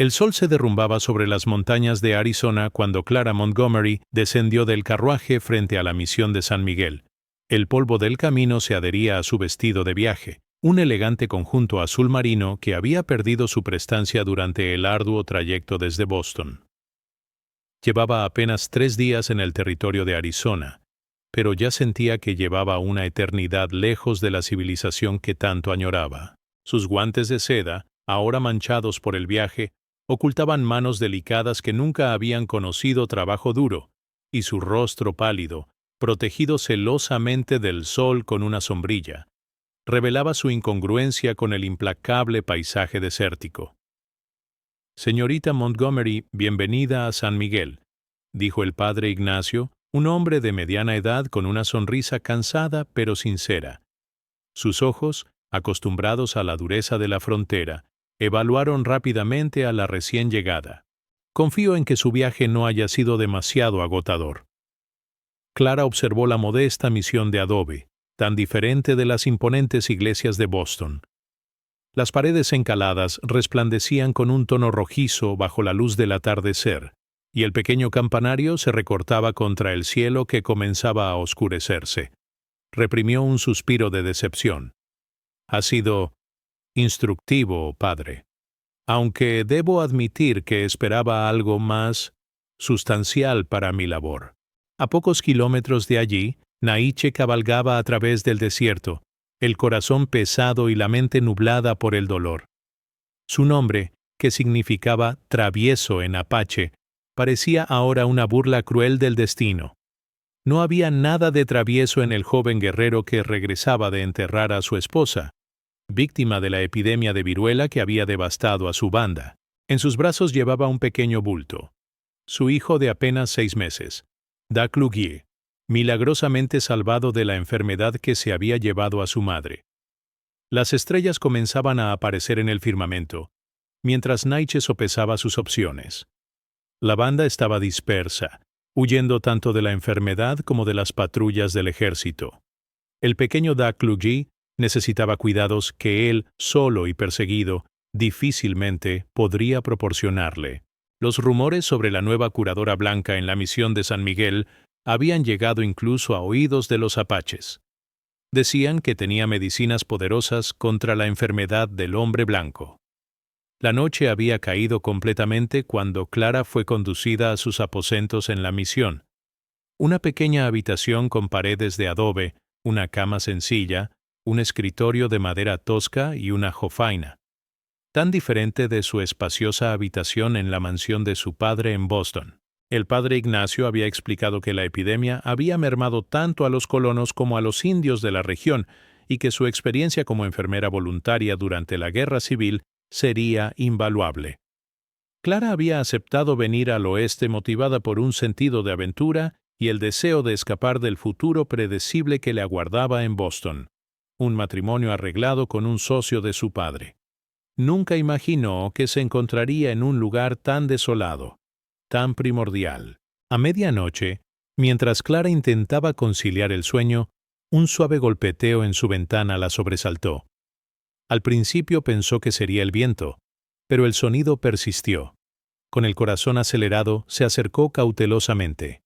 El sol se derrumbaba sobre las montañas de Arizona cuando Clara Montgomery descendió del carruaje frente a la misión de San Miguel. El polvo del camino se adhería a su vestido de viaje, un elegante conjunto azul marino que había perdido su prestancia durante el arduo trayecto desde Boston. Llevaba apenas 3 días en el territorio de Arizona, pero ya sentía que llevaba una eternidad lejos de la civilización que tanto añoraba. Sus guantes de seda, ahora manchados por el viaje, ocultaban manos delicadas que nunca habían conocido trabajo duro, y su rostro pálido, protegido celosamente del sol con una sombrilla, revelaba su incongruencia con el implacable paisaje desértico. «Señorita Montgomery, bienvenida a San Miguel», dijo el padre Ignacio, un hombre de mediana edad con una sonrisa cansada pero sincera. Sus ojos, acostumbrados a la dureza de la frontera, evaluaron rápidamente a la recién llegada. «Confío en que su viaje no haya sido demasiado agotador». Clara observó la modesta misión de adobe, tan diferente de las imponentes iglesias de Boston. Las paredes encaladas resplandecían con un tono rojizo bajo la luz del atardecer, y el pequeño campanario se recortaba contra el cielo que comenzaba a oscurecerse. Reprimió un suspiro de decepción. «Ha sido instructivo, padre. Aunque debo admitir que esperaba algo más sustancial para mi labor». A pocos kilómetros de allí, Naiche cabalgaba a través del desierto, el corazón pesado y la mente nublada por el dolor. Su nombre, que significaba travieso en apache, parecía ahora una burla cruel del destino. No había nada de travieso en el joven guerrero que regresaba de enterrar a su esposa, víctima de la epidemia de viruela que había devastado a su banda. En sus brazos llevaba un pequeño bulto. Su hijo de apenas 6 meses, Dak Lugie, milagrosamente salvado de la enfermedad que se había llevado a su madre. Las estrellas comenzaban a aparecer en el firmamento, mientras Naiche sopesaba sus opciones. La banda estaba dispersa, huyendo tanto de la enfermedad como de las patrullas del ejército. El pequeño Dak Lugie necesitaba cuidados que él, solo y perseguido, difícilmente podría proporcionarle. Los rumores sobre la nueva curadora blanca en la misión de San Miguel habían llegado incluso a oídos de los apaches. Decían que tenía medicinas poderosas contra la enfermedad del hombre blanco. La noche había caído completamente cuando Clara fue conducida a sus aposentos en la misión. Una pequeña habitación con paredes de adobe, una cama sencilla, un escritorio de madera tosca y una jofaina. Tan diferente de su espaciosa habitación en la mansión de su padre en Boston. El padre Ignacio había explicado que la epidemia había mermado tanto a los colonos como a los indios de la región y que su experiencia como enfermera voluntaria durante la guerra civil sería invaluable. Clara había aceptado venir al oeste motivada por un sentido de aventura y el deseo de escapar del futuro predecible que le aguardaba en Boston. Un matrimonio arreglado con un socio de su padre. Nunca imaginó que se encontraría en un lugar tan desolado, tan primordial. A medianoche, mientras Clara intentaba conciliar el sueño, un suave golpeteo en su ventana la sobresaltó. Al principio pensó que sería el viento, pero el sonido persistió. Con el corazón acelerado, se acercó cautelosamente.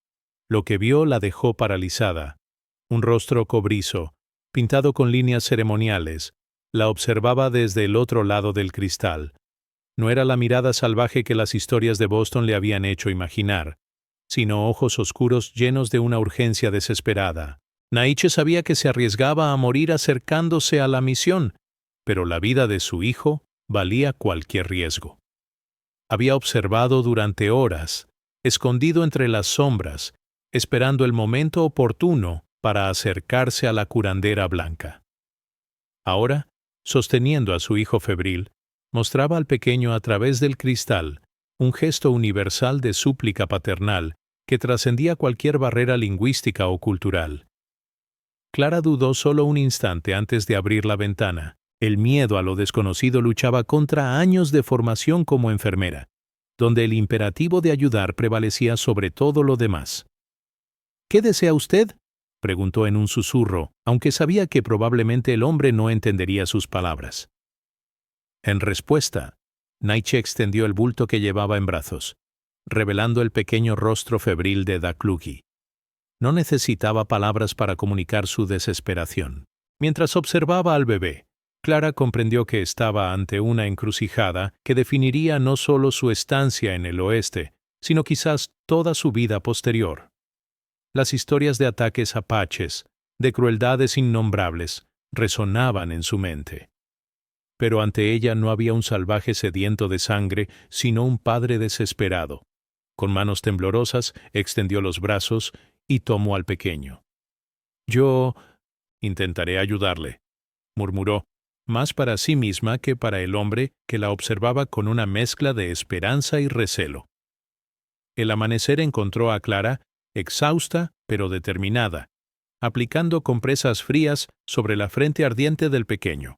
Lo que vio la dejó paralizada. Un rostro cobrizo, pintado con líneas ceremoniales, la observaba desde el otro lado del cristal. No era la mirada salvaje que las historias de Boston le habían hecho imaginar, sino ojos oscuros llenos de una urgencia desesperada. Naiche sabía que se arriesgaba a morir acercándose a la misión, pero la vida de su hijo valía cualquier riesgo. Había observado durante horas, escondido entre las sombras, esperando el momento oportuno para acercarse a la curandera blanca. Ahora, sosteniendo a su hijo febril, mostraba al pequeño a través del cristal un gesto universal de súplica paternal que trascendía cualquier barrera lingüística o cultural. Clara dudó solo un instante antes de abrir la ventana. El miedo a lo desconocido luchaba contra años de formación como enfermera, donde el imperativo de ayudar prevalecía sobre todo lo demás. «¿Qué desea usted?», preguntó en un susurro, aunque sabía que probablemente el hombre no entendería sus palabras. En respuesta, Naiche extendió el bulto que llevaba en brazos, revelando el pequeño rostro febril de Daklugi. No necesitaba palabras para comunicar su desesperación. Mientras observaba al bebé, Clara comprendió que estaba ante una encrucijada que definiría no solo su estancia en el oeste, sino quizás toda su vida posterior. Las historias de ataques apaches, de crueldades innombrables, resonaban en su mente. Pero ante ella no había un salvaje sediento de sangre, sino un padre desesperado. Con manos temblorosas, extendió los brazos y tomó al pequeño. «Yo intentaré ayudarle», murmuró, más para sí misma que para el hombre que la observaba con una mezcla de esperanza y recelo. El amanecer encontró a Clara, exhausta pero determinada, aplicando compresas frías sobre la frente ardiente del pequeño.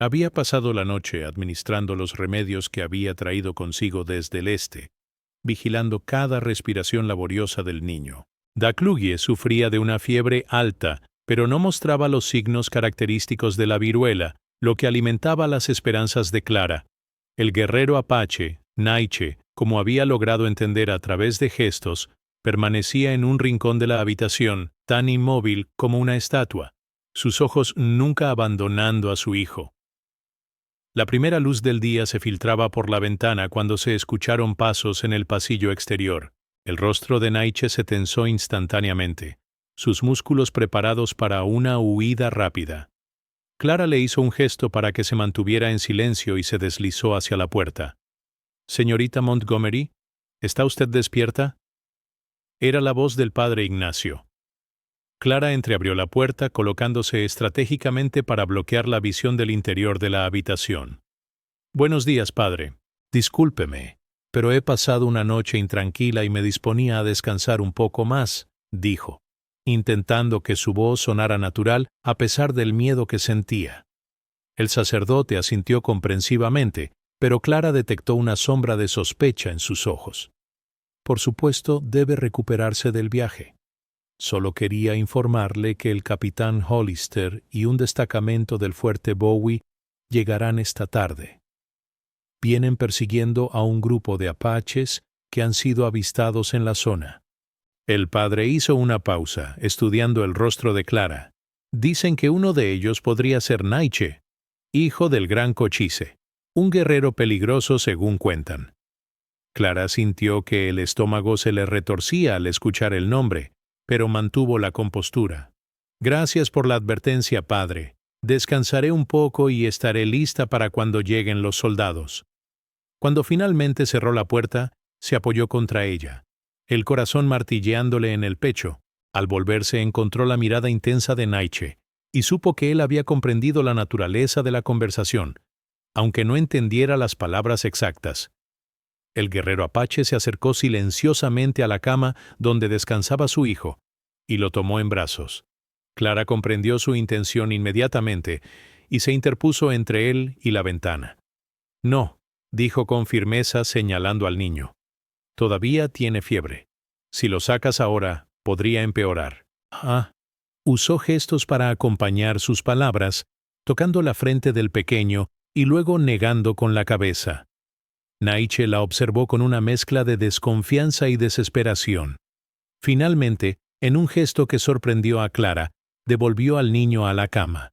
Había pasado la noche administrando los remedios que había traído consigo desde el este, vigilando cada respiración laboriosa del niño. Daklugi sufría de una fiebre alta, pero no mostraba los signos característicos de la viruela, lo que alimentaba las esperanzas de Clara. El guerrero apache, Naiche, como había logrado entender a través de gestos, permanecía en un rincón de la habitación, tan inmóvil como una estatua, sus ojos nunca abandonando a su hijo. La primera luz del día se filtraba por la ventana cuando se escucharon pasos en el pasillo exterior. El rostro de Naiche se tensó instantáneamente, sus músculos preparados para una huida rápida. Clara le hizo un gesto para que se mantuviera en silencio y se deslizó hacia la puerta. «Señorita Montgomery, ¿está usted despierta?» Era la voz del padre Ignacio. Clara entreabrió la puerta colocándose estratégicamente para bloquear la visión del interior de la habitación. «Buenos días, padre. Discúlpeme, pero he pasado una noche intranquila y me disponía a descansar un poco más», dijo, intentando que su voz sonara natural a pesar del miedo que sentía. El sacerdote asintió comprensivamente, pero Clara detectó una sombra de sospecha en sus ojos. «Por supuesto, debe recuperarse del viaje. Solo quería informarle que el capitán Hollister y un destacamento del fuerte Bowie llegarán esta tarde. Vienen persiguiendo a un grupo de apaches que han sido avistados en la zona». El padre hizo una pausa, estudiando el rostro de Clara. «Dicen que uno de ellos podría ser Naiche, hijo del gran Cochise, un guerrero peligroso según cuentan». Clara sintió que el estómago se le retorcía al escuchar el nombre, pero mantuvo la compostura. «Gracias por la advertencia, padre. Descansaré un poco y estaré lista para cuando lleguen los soldados». Cuando finalmente cerró la puerta, se apoyó contra ella, el corazón martilleándole en el pecho. Al volverse encontró la mirada intensa de Naiche, y supo que él había comprendido la naturaleza de la conversación, aunque no entendiera las palabras exactas. El guerrero apache se acercó silenciosamente a la cama donde descansaba su hijo, y lo tomó en brazos. Clara comprendió su intención inmediatamente, y se interpuso entre él y la ventana. «No», dijo con firmeza señalando al niño. «Todavía tiene fiebre. Si lo sacas ahora, podría empeorar». «Ah». Usó gestos para acompañar sus palabras, tocando la frente del pequeño y luego negando con la cabeza. Naiche la observó con una mezcla de desconfianza y desesperación. Finalmente, en un gesto que sorprendió a Clara, devolvió al niño a la cama.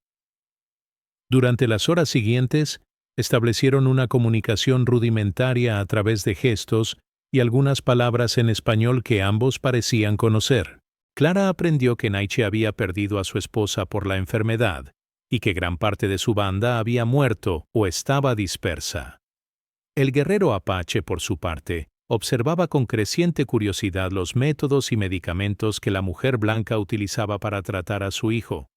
Durante las horas siguientes, establecieron una comunicación rudimentaria a través de gestos y algunas palabras en español que ambos parecían conocer. Clara aprendió que Naiche había perdido a su esposa por la enfermedad y que gran parte de su banda había muerto o estaba dispersa. El guerrero apache, por su parte, observaba con creciente curiosidad los métodos y medicamentos que la mujer blanca utilizaba para tratar a su hijo.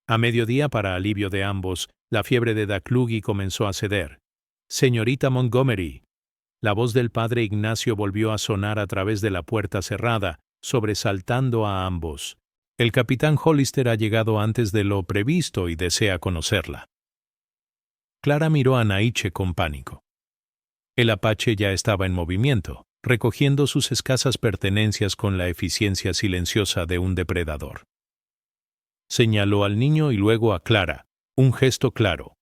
A mediodía, para alivio de ambos, la fiebre de Daklugi comenzó a ceder. «Señorita Montgomery». La voz del padre Ignacio volvió a sonar a través de la puerta cerrada, sobresaltando a ambos. «El capitán Hollister ha llegado antes de lo previsto y desea conocerla». Clara miró a Naiche con pánico. El apache ya estaba en movimiento, recogiendo sus escasas pertenencias con la eficiencia silenciosa de un depredador. Señaló al niño y luego a Clara, un gesto claro.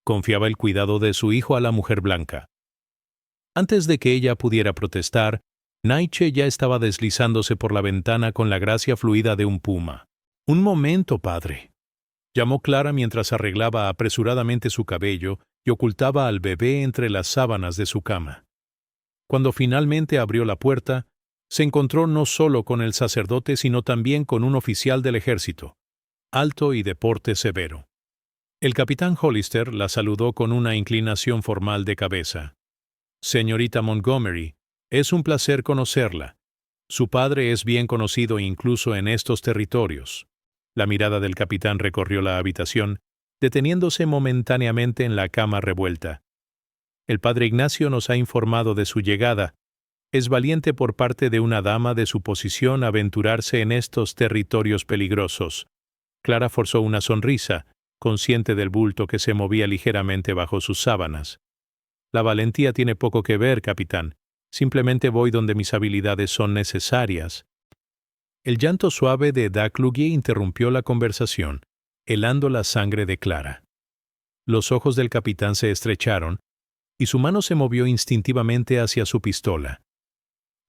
Confiaba el cuidado de su hijo a la mujer blanca. Antes de que ella pudiera protestar, Nietzsche ya estaba deslizándose por la ventana con la gracia fluida de un puma. «Un momento, padre», llamó Clara mientras arreglaba apresuradamente su cabello y ocultaba al bebé entre las sábanas de su cama. Cuando finalmente abrió la puerta, se encontró no solo con el sacerdote sino también con un oficial del ejército, alto y de porte severo. El capitán Hollister la saludó con una inclinación formal de cabeza. «Señorita Montgomery, es un placer conocerla. Su padre es bien conocido incluso en estos territorios». La mirada del capitán recorrió la habitación, deteniéndose momentáneamente en la cama revuelta. «El padre Ignacio nos ha informado de su llegada. Es valiente por parte de una dama de su posición aventurarse en estos territorios peligrosos». Clara forzó una sonrisa, consciente del bulto que se movía ligeramente bajo sus sábanas. «La valentía tiene poco que ver, capitán. Simplemente voy donde mis habilidades son necesarias». El llanto suave de Daclugui interrumpió la conversación, helando la sangre de Clara. Los ojos del capitán se estrecharon, y su mano se movió instintivamente hacia su pistola.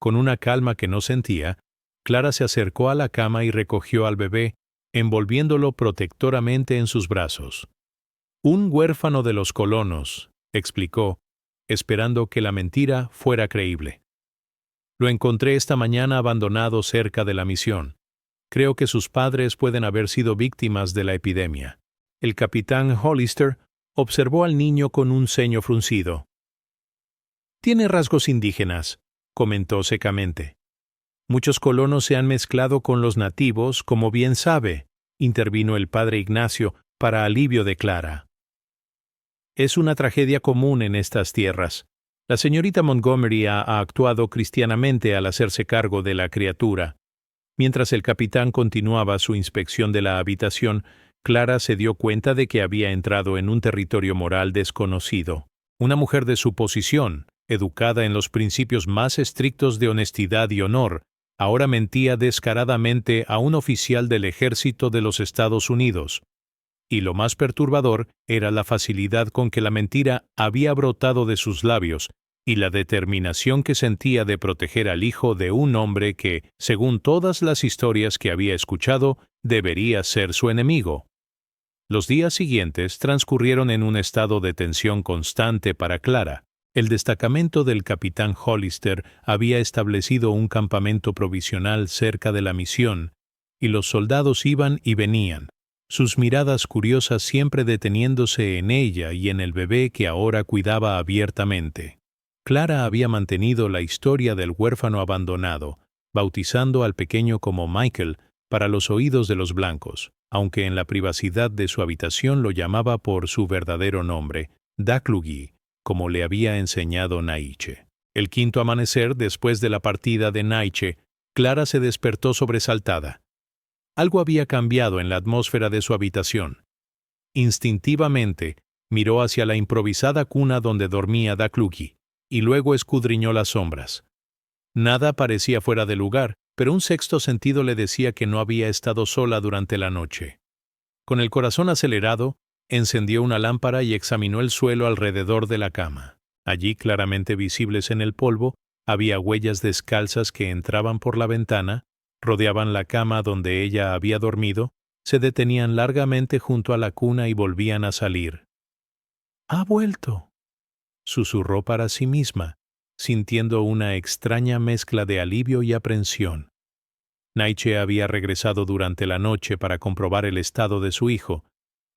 Con una calma que no sentía, Clara se acercó a la cama y recogió al bebé, envolviéndolo protectoramente en sus brazos. «Un huérfano de los colonos», explicó, esperando que la mentira fuera creíble. «Lo encontré esta mañana abandonado cerca de la misión. Creo que sus padres pueden haber sido víctimas de la epidemia». El capitán Hollister observó al niño con un ceño fruncido. «Tiene rasgos indígenas», comentó secamente. «Muchos colonos se han mezclado con los nativos, como bien sabe», intervino el padre Ignacio para alivio de Clara. «Es una tragedia común en estas tierras. La señorita Montgomery ha actuado cristianamente al hacerse cargo de la criatura». Mientras el capitán continuaba su inspección de la habitación, Clara se dio cuenta de que había entrado en un territorio moral desconocido. Una mujer de su posición, educada en los principios más estrictos de honestidad y honor, ahora mentía descaradamente a un oficial del ejército de los Estados Unidos. Y lo más perturbador era la facilidad con que la mentira había brotado de sus labios y la determinación que sentía de proteger al hijo de un hombre que, según todas las historias que había escuchado, debería ser su enemigo. Los días siguientes transcurrieron en un estado de tensión constante para Clara. El destacamento del capitán Hollister había establecido un campamento provisional cerca de la misión, y los soldados iban y venían, sus miradas curiosas siempre deteniéndose en ella y en el bebé que ahora cuidaba abiertamente. Clara había mantenido la historia del huérfano abandonado, bautizando al pequeño como Michael para los oídos de los blancos, aunque en la privacidad de su habitación lo llamaba por su verdadero nombre, Daclugui, como le había enseñado Nietzsche. El quinto amanecer, después de la partida de Nietzsche, Clara se despertó sobresaltada. Algo había cambiado en la atmósfera de su habitación. Instintivamente, miró hacia la improvisada cuna donde dormía Daclugui, y luego escudriñó las sombras. Nada parecía fuera de lugar, pero un sexto sentido le decía que no había estado sola durante la noche. Con el corazón acelerado, encendió una lámpara y examinó el suelo alrededor de la cama. Allí, claramente visibles en el polvo, había huellas descalzas que entraban por la ventana, rodeaban la cama donde ella había dormido, se detenían largamente junto a la cuna y volvían a salir. «Ha vuelto», susurró para sí misma, sintiendo una extraña mezcla de alivio y aprensión. Nietzsche había regresado durante la noche para comprobar el estado de su hijo,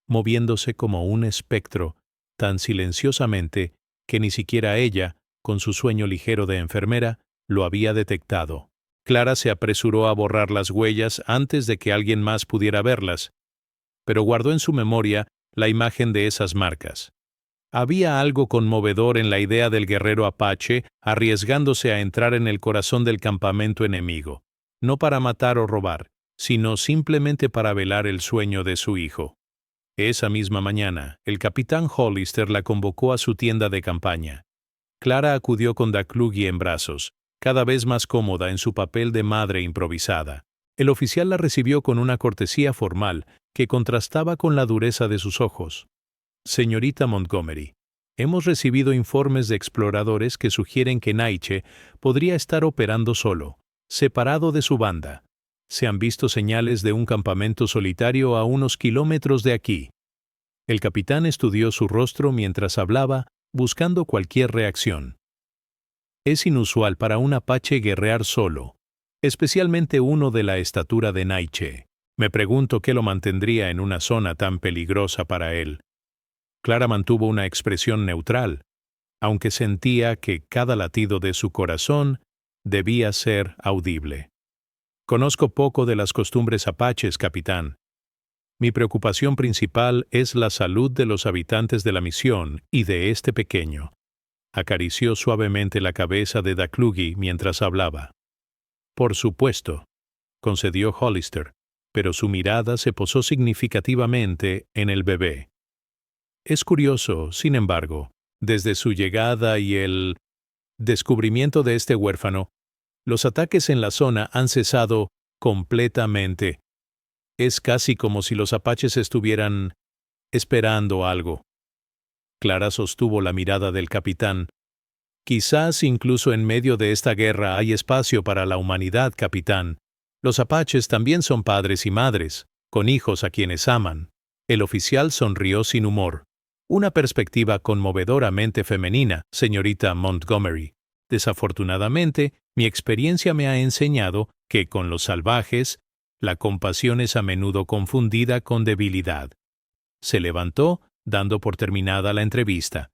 moviéndose como un espectro, tan silenciosamente que ni siquiera ella, con su sueño ligero de enfermera, lo había detectado. Clara se apresuró a borrar las huellas antes de que alguien más pudiera verlas, pero guardó en su memoria la imagen de esas marcas. Había algo conmovedor en la idea del guerrero apache arriesgándose a entrar en el corazón del campamento enemigo, no para matar o robar, sino simplemente para velar el sueño de su hijo. Esa misma mañana, el capitán Hollister la convocó a su tienda de campaña. Clara acudió con Daclugui en brazos, cada vez más cómoda en su papel de madre improvisada. El oficial la recibió con una cortesía formal que contrastaba con la dureza de sus ojos. «Señorita Montgomery, Hemos recibido informes de exploradores que sugieren que Naiche podría estar operando solo, separado de su banda. Se han visto señales de un campamento solitario a unos kilómetros de aquí. El capitán estudió su rostro mientras hablaba, buscando cualquier reacción. Es inusual para un apache guerrear solo, especialmente uno de la estatura de Naiche. Me pregunto qué lo mantendría en una zona tan peligrosa para él. Clara mantuvo una expresión neutral, aunque sentía que cada latido de su corazón debía ser audible. Conozco poco de las costumbres apaches, capitán. Mi preocupación principal es la salud de los habitantes de la misión y de este pequeño. Acarició suavemente la cabeza de Daklugi mientras hablaba. Por supuesto, concedió Hollister, pero su mirada se posó significativamente en el bebé. Es curioso, sin embargo, desde su llegada y el descubrimiento de este huérfano, los ataques en la zona han cesado completamente. Es casi como si los apaches estuvieran esperando algo. Clara sostuvo la mirada del capitán. Quizás incluso en medio de esta guerra hay espacio para la humanidad, capitán. Los apaches también son padres y madres, con hijos a quienes aman. El oficial sonrió sin humor. Una perspectiva conmovedoramente femenina, señorita Montgomery. Desafortunadamente, mi experiencia me ha enseñado que con los salvajes, la compasión es a menudo confundida con debilidad. Se levantó, dando por terminada la entrevista.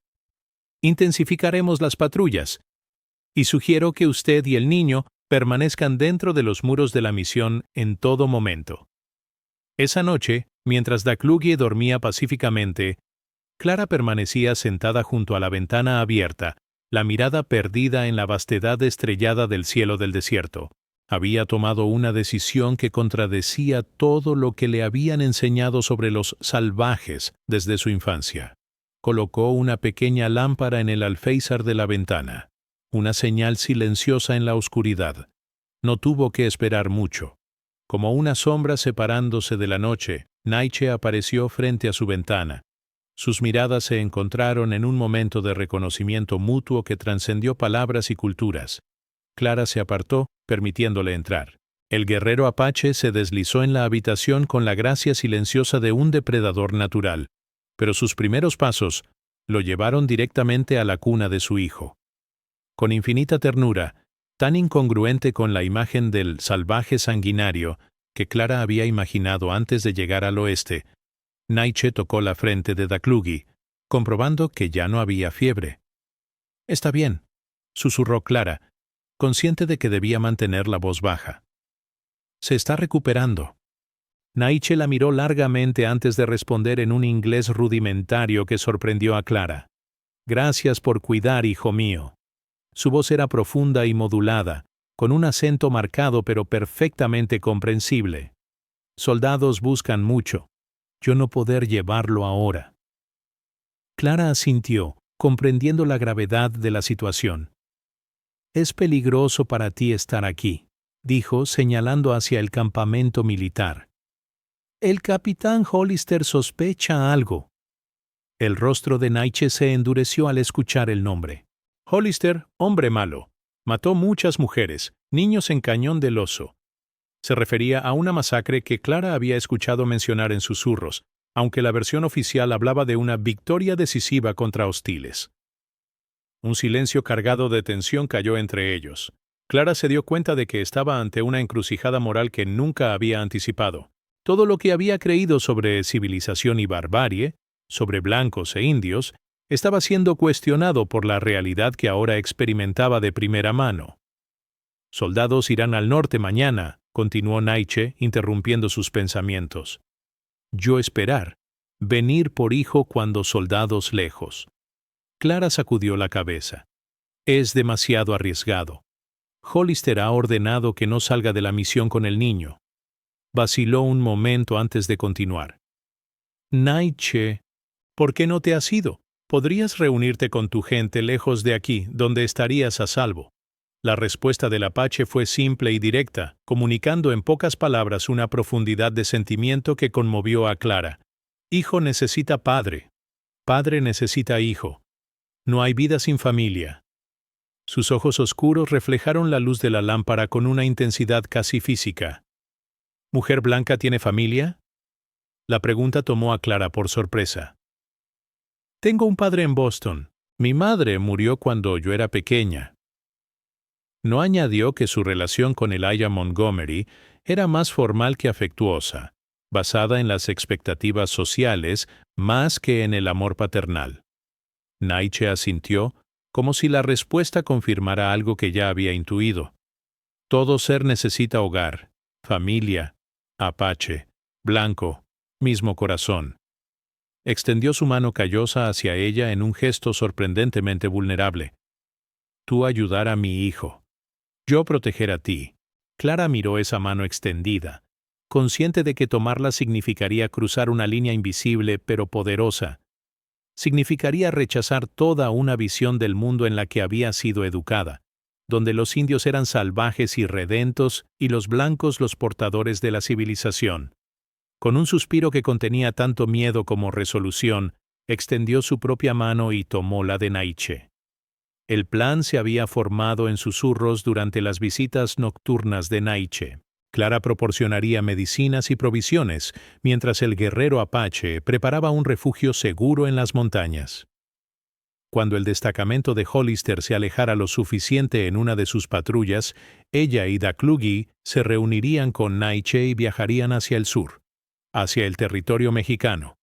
Intensificaremos las patrullas, y sugiero que usted y el niño permanezcan dentro de los muros de la misión en todo momento. Esa noche, mientras Daklugi dormía pacíficamente, Clara permanecía sentada junto a la ventana abierta, la mirada perdida en la vastedad estrellada del cielo del desierto. Había tomado una decisión que contradecía todo lo que le habían enseñado sobre los salvajes desde su infancia. Colocó una pequeña lámpara en el alféizar de la ventana, una señal silenciosa en la oscuridad. No tuvo que esperar mucho. Como una sombra separándose de la noche, Naiche apareció frente a su ventana. Sus miradas se encontraron en un momento de reconocimiento mutuo que trascendió palabras y culturas. Clara se apartó, permitiéndole entrar. El guerrero apache se deslizó en la habitación con la gracia silenciosa de un depredador natural, pero sus primeros pasos lo llevaron directamente a la cuna de su hijo. Con infinita ternura, tan incongruente con la imagen del salvaje sanguinario que Clara había imaginado antes de llegar al oeste, Naiche tocó la frente de Daklugi, comprobando que ya no había fiebre. «Está bien», susurró Clara, consciente de que debía mantener la voz baja. «Se está recuperando». Naiche la miró largamente antes de responder en un inglés rudimentario que sorprendió a Clara. «Gracias por cuidar, hijo mío». Su voz era profunda y modulada, con un acento marcado pero perfectamente comprensible. «Soldados buscan mucho. Yo no poder llevarlo ahora». Clara asintió, comprendiendo la gravedad de la situación. «Es peligroso para ti estar aquí», dijo, señalando hacia el campamento militar. «El capitán Hollister sospecha algo». El rostro de Naiche se endureció al escuchar el nombre. «Hollister, hombre malo. Mató muchas mujeres, niños en Cañón del Oso». Se refería a una masacre que Clara había escuchado mencionar en susurros, aunque la versión oficial hablaba de una victoria decisiva contra hostiles. Un silencio cargado de tensión cayó entre ellos. Clara se dio cuenta de que estaba ante una encrucijada moral que nunca había anticipado. Todo lo que había creído sobre civilización y barbarie, sobre blancos e indios, estaba siendo cuestionado por la realidad que ahora experimentaba de primera mano. «Soldados irán al norte mañana», continuó Naiche, interrumpiendo sus pensamientos. «Yo esperar, venir por hijo cuando soldados lejos». Clara sacudió la cabeza. «Es demasiado arriesgado. Hollister ha ordenado que no salga de la misión con el niño». Vaciló un momento antes de continuar. «Naiche, ¿por qué no te has ido? Podrías reunirte con tu gente lejos de aquí, donde estarías a salvo». La respuesta del apache fue simple y directa, comunicando en pocas palabras una profundidad de sentimiento que conmovió a Clara. «Hijo necesita padre. Padre necesita hijo. No hay vida sin familia. Sus ojos oscuros reflejaron la luz de la lámpara con una intensidad casi física. ¿Mujer blanca tiene familia? La pregunta tomó a Clara por sorpresa. Tengo un padre en Boston. Mi madre murió cuando yo era pequeña. No añadió que su relación con Elijah Montgomery era más formal que afectuosa, basada en las expectativas sociales más que en el amor paternal. Naiche asintió, como si la respuesta confirmara algo que ya había intuido. Todo ser necesita hogar, familia, apache, blanco, mismo corazón. Extendió su mano callosa hacia ella en un gesto sorprendentemente vulnerable. Tú ayudar a mi hijo. Yo proteger a ti. Clara miró esa mano extendida, consciente de que tomarla significaría cruzar una línea invisible pero poderosa. Significaría rechazar toda una visión del mundo en la que había sido educada, donde los indios eran salvajes y redentos y los blancos los portadores de la civilización. Con un suspiro que contenía tanto miedo como resolución, extendió su propia mano y tomó la de Naiche. El plan se había formado en susurros durante las visitas nocturnas de Naiche. Clara proporcionaría medicinas y provisiones, mientras el guerrero apache preparaba un refugio seguro en las montañas. Cuando el destacamento de Hollister se alejara lo suficiente en una de sus patrullas, ella y Daklugi se reunirían con Naiche y viajarían hacia el sur, hacia el territorio mexicano,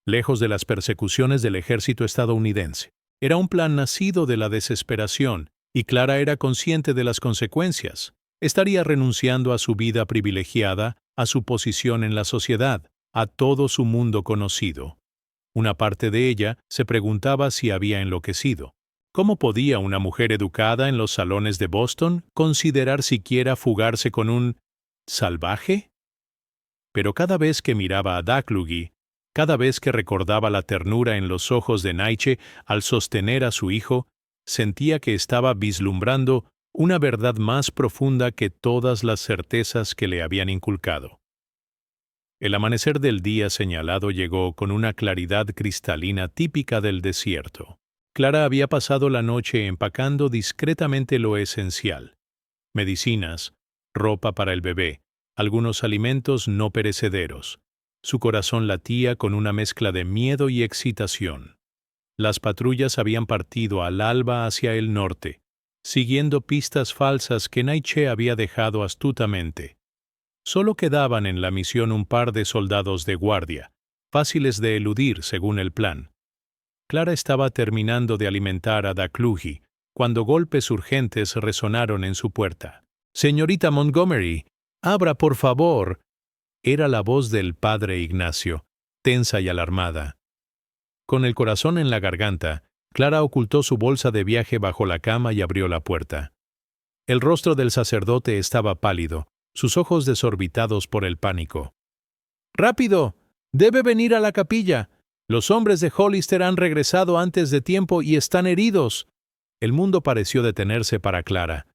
lejos de las persecuciones del ejército estadounidense. Era un plan nacido de la desesperación, y Clara era consciente de las consecuencias. Estaría renunciando a su vida privilegiada, a su posición en la sociedad, a todo su mundo conocido. Una parte de ella se preguntaba si había enloquecido. ¿Cómo podía una mujer educada en los salones de Boston considerar siquiera fugarse con un salvaje? Pero cada vez que miraba a Daklugi, cada vez que recordaba la ternura en los ojos de Naiche al sostener a su hijo, sentía que estaba vislumbrando una verdad más profunda que todas las certezas que le habían inculcado. El amanecer del día señalado llegó con una claridad cristalina típica del desierto. Clara había pasado la noche empacando discretamente lo esencial: medicinas, ropa para el bebé, algunos alimentos no perecederos. Su corazón latía con una mezcla de miedo y excitación. Las patrullas habían partido al alba hacia el norte, siguiendo pistas falsas que Naiche había dejado astutamente. Solo quedaban en la misión un par de soldados de guardia, fáciles de eludir según el plan. Clara estaba terminando de alimentar a Daklugi cuando golpes urgentes resonaron en su puerta. «Señorita Montgomery, abra por favor». Era la voz del padre Ignacio, tensa y alarmada. Con el corazón en la garganta, Clara ocultó su bolsa de viaje bajo la cama y abrió la puerta. El rostro del sacerdote estaba pálido, sus ojos desorbitados por el pánico. «¡Rápido! Debe venir a la capilla. Los hombres de Hollister han regresado antes de tiempo y están heridos». El mundo pareció detenerse para Clara.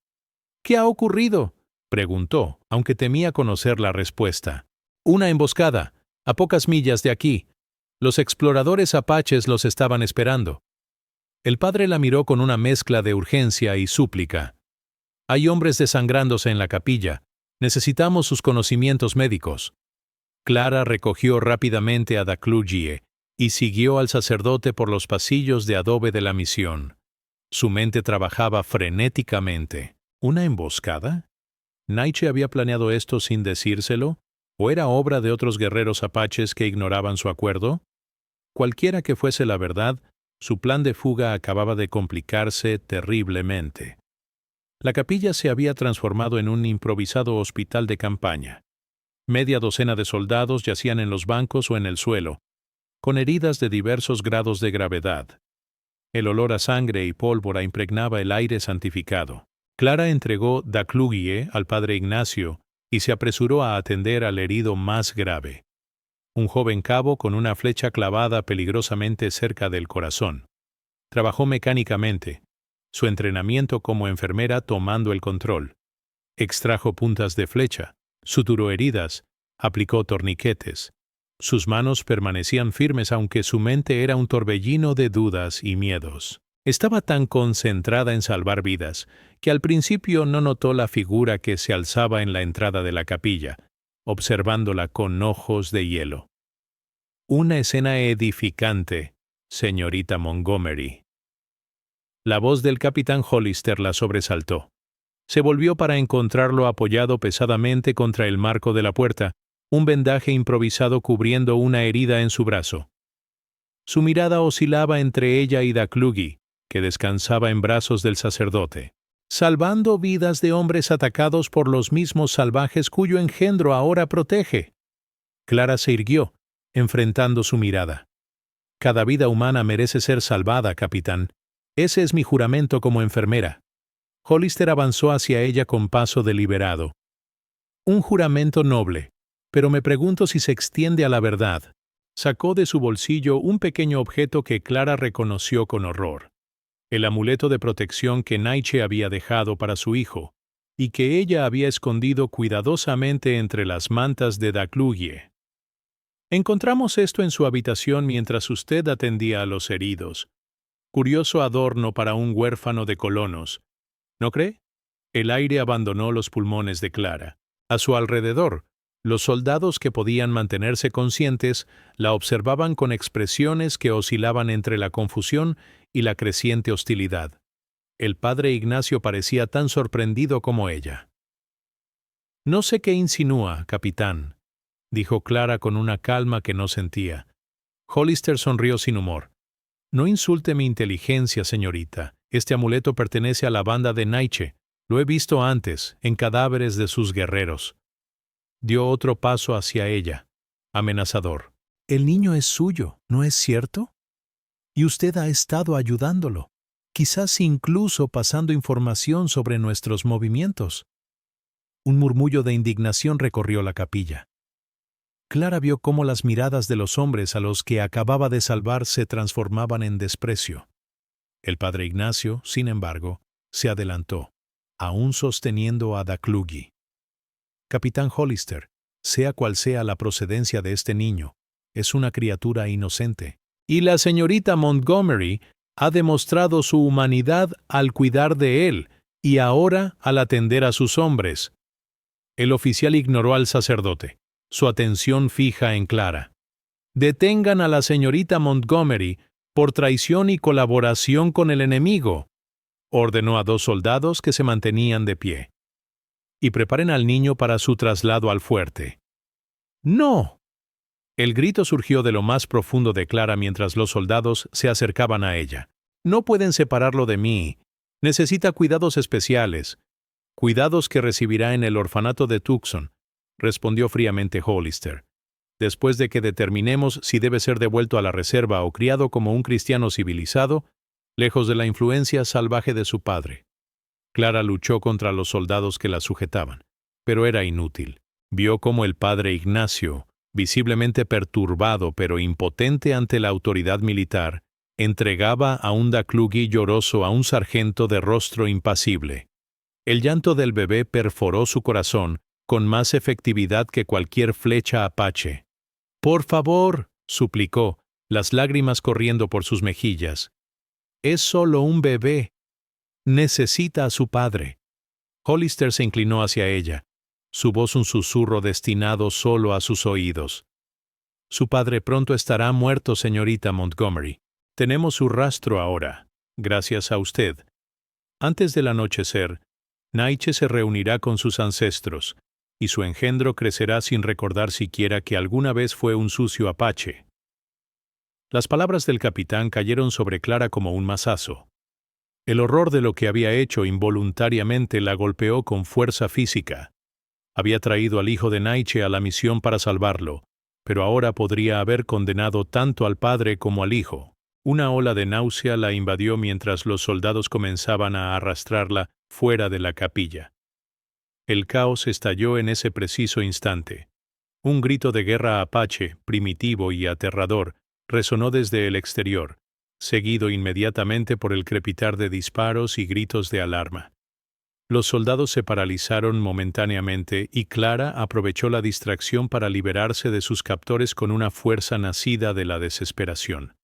«¿Qué ha ocurrido?», preguntó, aunque temía conocer la respuesta. «Una emboscada, a pocas millas de aquí. Los exploradores apaches los estaban esperando». El padre la miró con una mezcla de urgencia y súplica. «Hay hombres desangrándose en la capilla. Necesitamos sus conocimientos médicos». Clara recogió rápidamente a Daklugi y siguió al sacerdote por los pasillos de adobe de la misión. Su mente trabajaba frenéticamente. ¿Una emboscada? ¿Naiche había planeado esto sin decírselo? ¿O era obra de otros guerreros apaches que ignoraban su acuerdo? Cualquiera que fuese la verdad, su plan de fuga acababa de complicarse terriblemente. La capilla se había transformado en un improvisado hospital de campaña. Media docena de soldados yacían en los bancos o en el suelo, con heridas de diversos grados de gravedad. El olor a sangre y pólvora impregnaba el aire santificado. Clara entregó Daklugi al padre Ignacio y se apresuró a atender al herido más grave. Un joven cabo con una flecha clavada peligrosamente cerca del corazón. Trabajó mecánicamente, su entrenamiento como enfermera tomando el control. Extrajo puntas de flecha, suturó heridas, aplicó torniquetes. Sus manos permanecían firmes aunque su mente era un torbellino de dudas y miedos. Estaba tan concentrada en salvar vidas que al principio no notó la figura que se alzaba en la entrada de la capilla, observándola con ojos de hielo. Una escena edificante, señorita Montgomery. La voz del capitán Hollister la sobresaltó. Se volvió para encontrarlo apoyado pesadamente contra el marco de la puerta, un vendaje improvisado cubriendo una herida en su brazo. Su mirada oscilaba entre ella y Daklugi, que descansaba en brazos del sacerdote, salvando vidas de hombres atacados por los mismos salvajes cuyo engendro ahora protege. Clara se irguió, enfrentando su mirada. Cada vida humana merece ser salvada, capitán. Ese es mi juramento como enfermera. Hollister avanzó hacia ella con paso deliberado. Un juramento noble, pero me pregunto si se extiende a la verdad. Sacó de su bolsillo un pequeño objeto que Clara reconoció con horror. El amuleto de protección que Naiche había dejado para su hijo, y que ella había escondido cuidadosamente entre las mantas de Daklugie. Encontramos esto en su habitación mientras usted atendía a los heridos. Curioso adorno para un huérfano de colonos, ¿no cree? El aire abandonó los pulmones de Clara. A su alrededor, los soldados que podían mantenerse conscientes la observaban con expresiones que oscilaban entre la confusión y la creciente hostilidad. El padre Ignacio parecía tan sorprendido como ella. «No sé qué insinúa, capitán», dijo Clara con una calma que no sentía. Hollister sonrió sin humor. «No insulte mi inteligencia, señorita. Este amuleto pertenece a la banda de Naiche. Lo he visto antes, en cadáveres de sus guerreros». Dio otro paso hacia ella, amenazador. «El niño es suyo, ¿no es cierto? Y usted ha estado ayudándolo, quizás incluso pasando información sobre nuestros movimientos». Un murmullo de indignación recorrió la capilla. Clara vio cómo las miradas de los hombres a los que acababa de salvar se transformaban en desprecio. El padre Ignacio, sin embargo, se adelantó, aún sosteniendo a Daklugie. «Capitán Hollister, sea cual sea la procedencia de este niño, es una criatura inocente. Y la señorita Montgomery ha demostrado su humanidad al cuidar de él y ahora al atender a sus hombres». El oficial ignoró al sacerdote, su atención fija en Clara. «Detengan a la señorita Montgomery por traición y colaboración con el enemigo», ordenó a 2 soldados que se mantenían de pie. «Y preparen al niño para su traslado al fuerte». «¡No!». El grito surgió de lo más profundo de Clara mientras los soldados se acercaban a ella. «No pueden separarlo de mí. Necesita cuidados especiales. Cuidados que recibirá en el orfanato de Tucson», respondió fríamente Hollister. «Después de que determinemos si debe ser devuelto a la reserva o criado como un cristiano civilizado, lejos de la influencia salvaje de su padre». Clara luchó contra los soldados que la sujetaban, pero era inútil. Vio cómo el padre Ignacio, visiblemente perturbado pero impotente ante la autoridad militar, entregaba a un Daklugie lloroso a un sargento de rostro impasible. El llanto del bebé perforó su corazón con más efectividad que cualquier flecha apache. «Por favor», suplicó, las lágrimas corriendo por sus mejillas. «Es solo un bebé. Necesita a su padre». Hollister se inclinó hacia ella, su voz un susurro destinado solo a sus oídos. «Su padre pronto estará muerto, señorita Montgomery. Tenemos su rastro ahora, gracias a usted. Antes del anochecer, Naiche se reunirá con sus ancestros, y su engendro crecerá sin recordar siquiera que alguna vez fue un sucio apache». Las palabras del capitán cayeron sobre Clara como un mazazo. El horror de lo que había hecho involuntariamente la golpeó con fuerza física. Había traído al hijo de Naiche a la misión para salvarlo, pero ahora podría haber condenado tanto al padre como al hijo. Una ola de náusea la invadió mientras los soldados comenzaban a arrastrarla fuera de la capilla. El caos estalló en ese preciso instante. Un grito de guerra apache, primitivo y aterrador, resonó desde el exterior, seguido inmediatamente por el crepitar de disparos y gritos de alarma. Los soldados se paralizaron momentáneamente y Clara aprovechó la distracción para liberarse de sus captores con una fuerza nacida de la desesperación.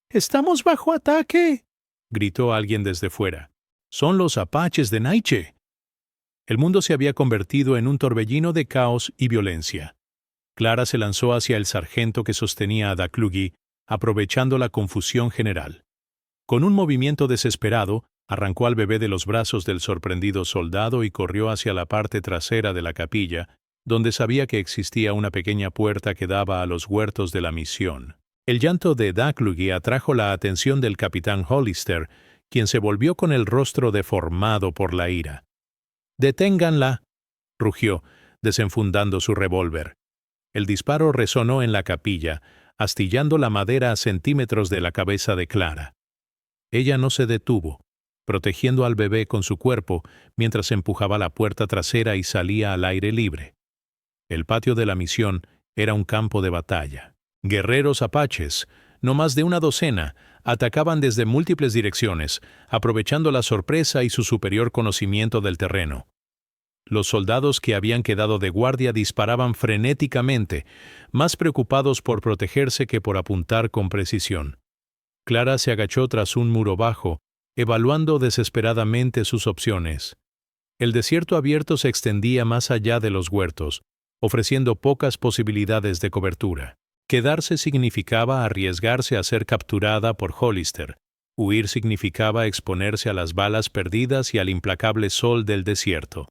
«¡Estamos bajo ataque!», gritó alguien desde fuera. ¡Son los apaches de Naiche! El mundo se había convertido en un torbellino de caos y violencia. Clara se lanzó hacia el sargento que sostenía a Daclugui, aprovechando la confusión general. Con un movimiento desesperado, arrancó al bebé de los brazos del sorprendido soldado y corrió hacia la parte trasera de la capilla, donde sabía que existía una pequeña puerta que daba a los huertos de la misión. El llanto de Daclugui atrajo la atención del capitán Hollister, quien se volvió con el rostro deformado por la ira. «¡Deténganla!», rugió, desenfundando su revólver. El disparo resonó en la capilla, astillando la madera a centímetros de la cabeza de Clara. Ella no se detuvo, protegiendo al bebé con su cuerpo mientras empujaba la puerta trasera y salía al aire libre. El patio de la misión era un campo de batalla. Guerreros apaches, no más de una docena, atacaban desde múltiples direcciones, aprovechando la sorpresa y su superior conocimiento del terreno. Los soldados que habían quedado de guardia disparaban frenéticamente, más preocupados por protegerse que por apuntar con precisión. Clara se agachó tras un muro bajo, evaluando desesperadamente sus opciones. El desierto abierto se extendía más allá de los huertos, ofreciendo pocas posibilidades de cobertura. Quedarse significaba arriesgarse a ser capturada por Hollister. Huir significaba exponerse a las balas perdidas y al implacable sol del desierto.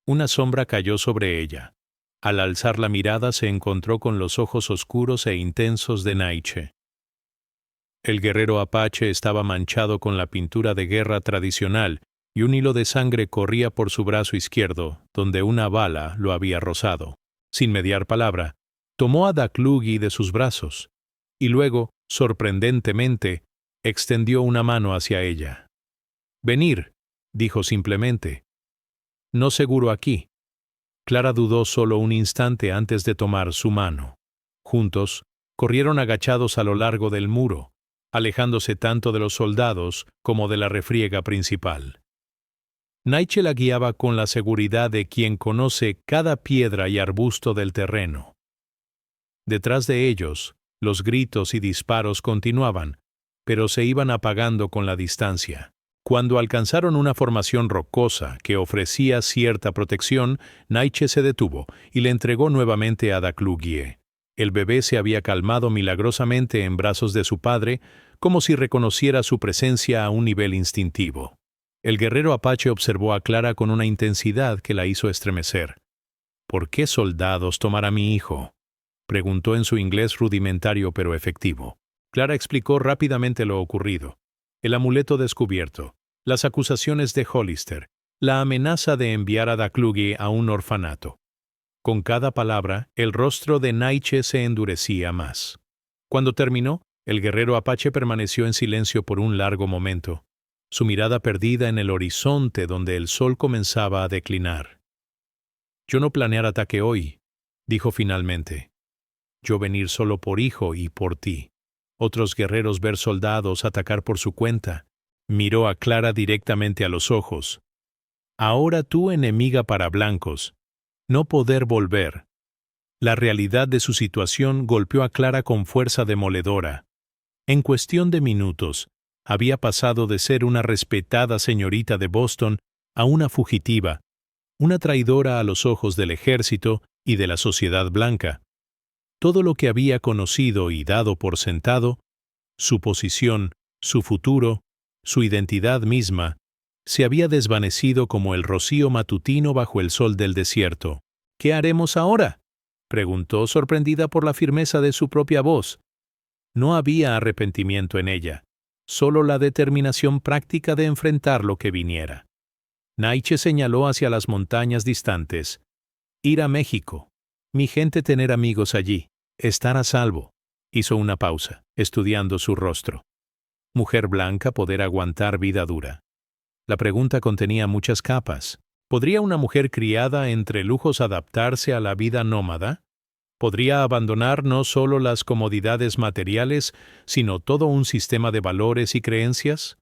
Una sombra cayó sobre ella. Al alzar la mirada se encontró con los ojos oscuros e intensos de Naiche. El guerrero apache estaba manchado con la pintura de guerra tradicional y un hilo de sangre corría por su brazo izquierdo, donde una bala lo había rozado. Sin mediar palabra, tomó a Daclugui de sus brazos y luego, sorprendentemente, extendió una mano hacia ella. «Venir», dijo simplemente. «No seguro aquí». Clara dudó solo un instante antes de tomar su mano. Juntos, corrieron agachados a lo largo del muro, alejándose tanto de los soldados como de la refriega principal. Naiche la guiaba con la seguridad de quien conoce cada piedra y arbusto del terreno. Detrás de ellos, los gritos y disparos continuaban, pero se iban apagando con la distancia. Cuando alcanzaron una formación rocosa que ofrecía cierta protección, Naiche se detuvo y le entregó nuevamente a Daclugui. El bebé se había calmado milagrosamente en brazos de su padre, como si reconociera su presencia a un nivel instintivo. El guerrero apache observó a Clara con una intensidad que la hizo estremecer. «¿Por qué soldados tomar a mi hijo?», preguntó en su inglés rudimentario pero efectivo. Clara explicó rápidamente lo ocurrido. El amuleto descubierto, las acusaciones de Hollister, la amenaza de enviar a Daclugui a un orfanato. Con cada palabra, el rostro de Naiche se endurecía más. Cuando terminó, el guerrero apache permaneció en silencio por un largo momento, su mirada perdida en el horizonte donde el sol comenzaba a declinar. «Yo no planear ataque hoy», dijo finalmente. «Yo venir solo por hijo y por ti. Otros guerreros ver soldados atacar por su cuenta». Miró a Clara directamente a los ojos. «Ahora tú enemiga para blancos. No poder volver». La realidad de su situación golpeó a Clara con fuerza demoledora. En cuestión de minutos, había pasado de ser una respetada señorita de Boston a una fugitiva, una traidora a los ojos del ejército y de la sociedad blanca. Todo lo que había conocido y dado por sentado, su posición, su futuro, su identidad misma, se había desvanecido como el rocío matutino bajo el sol del desierto. «¿Qué haremos ahora?», preguntó sorprendida por la firmeza de su propia voz. No había arrepentimiento en ella, solo la determinación práctica de enfrentar lo que viniera. Naiche señaló hacia las montañas distantes. «Ir a México. Mi gente tener amigos allí. Estar a salvo». Hizo una pausa, estudiando su rostro. Mujer blanca poder aguantar vida dura. La pregunta contenía muchas capas. ¿Podría una mujer criada entre lujos adaptarse a la vida nómada? ¿Podría abandonar no solo las comodidades materiales, sino todo un sistema de valores y creencias?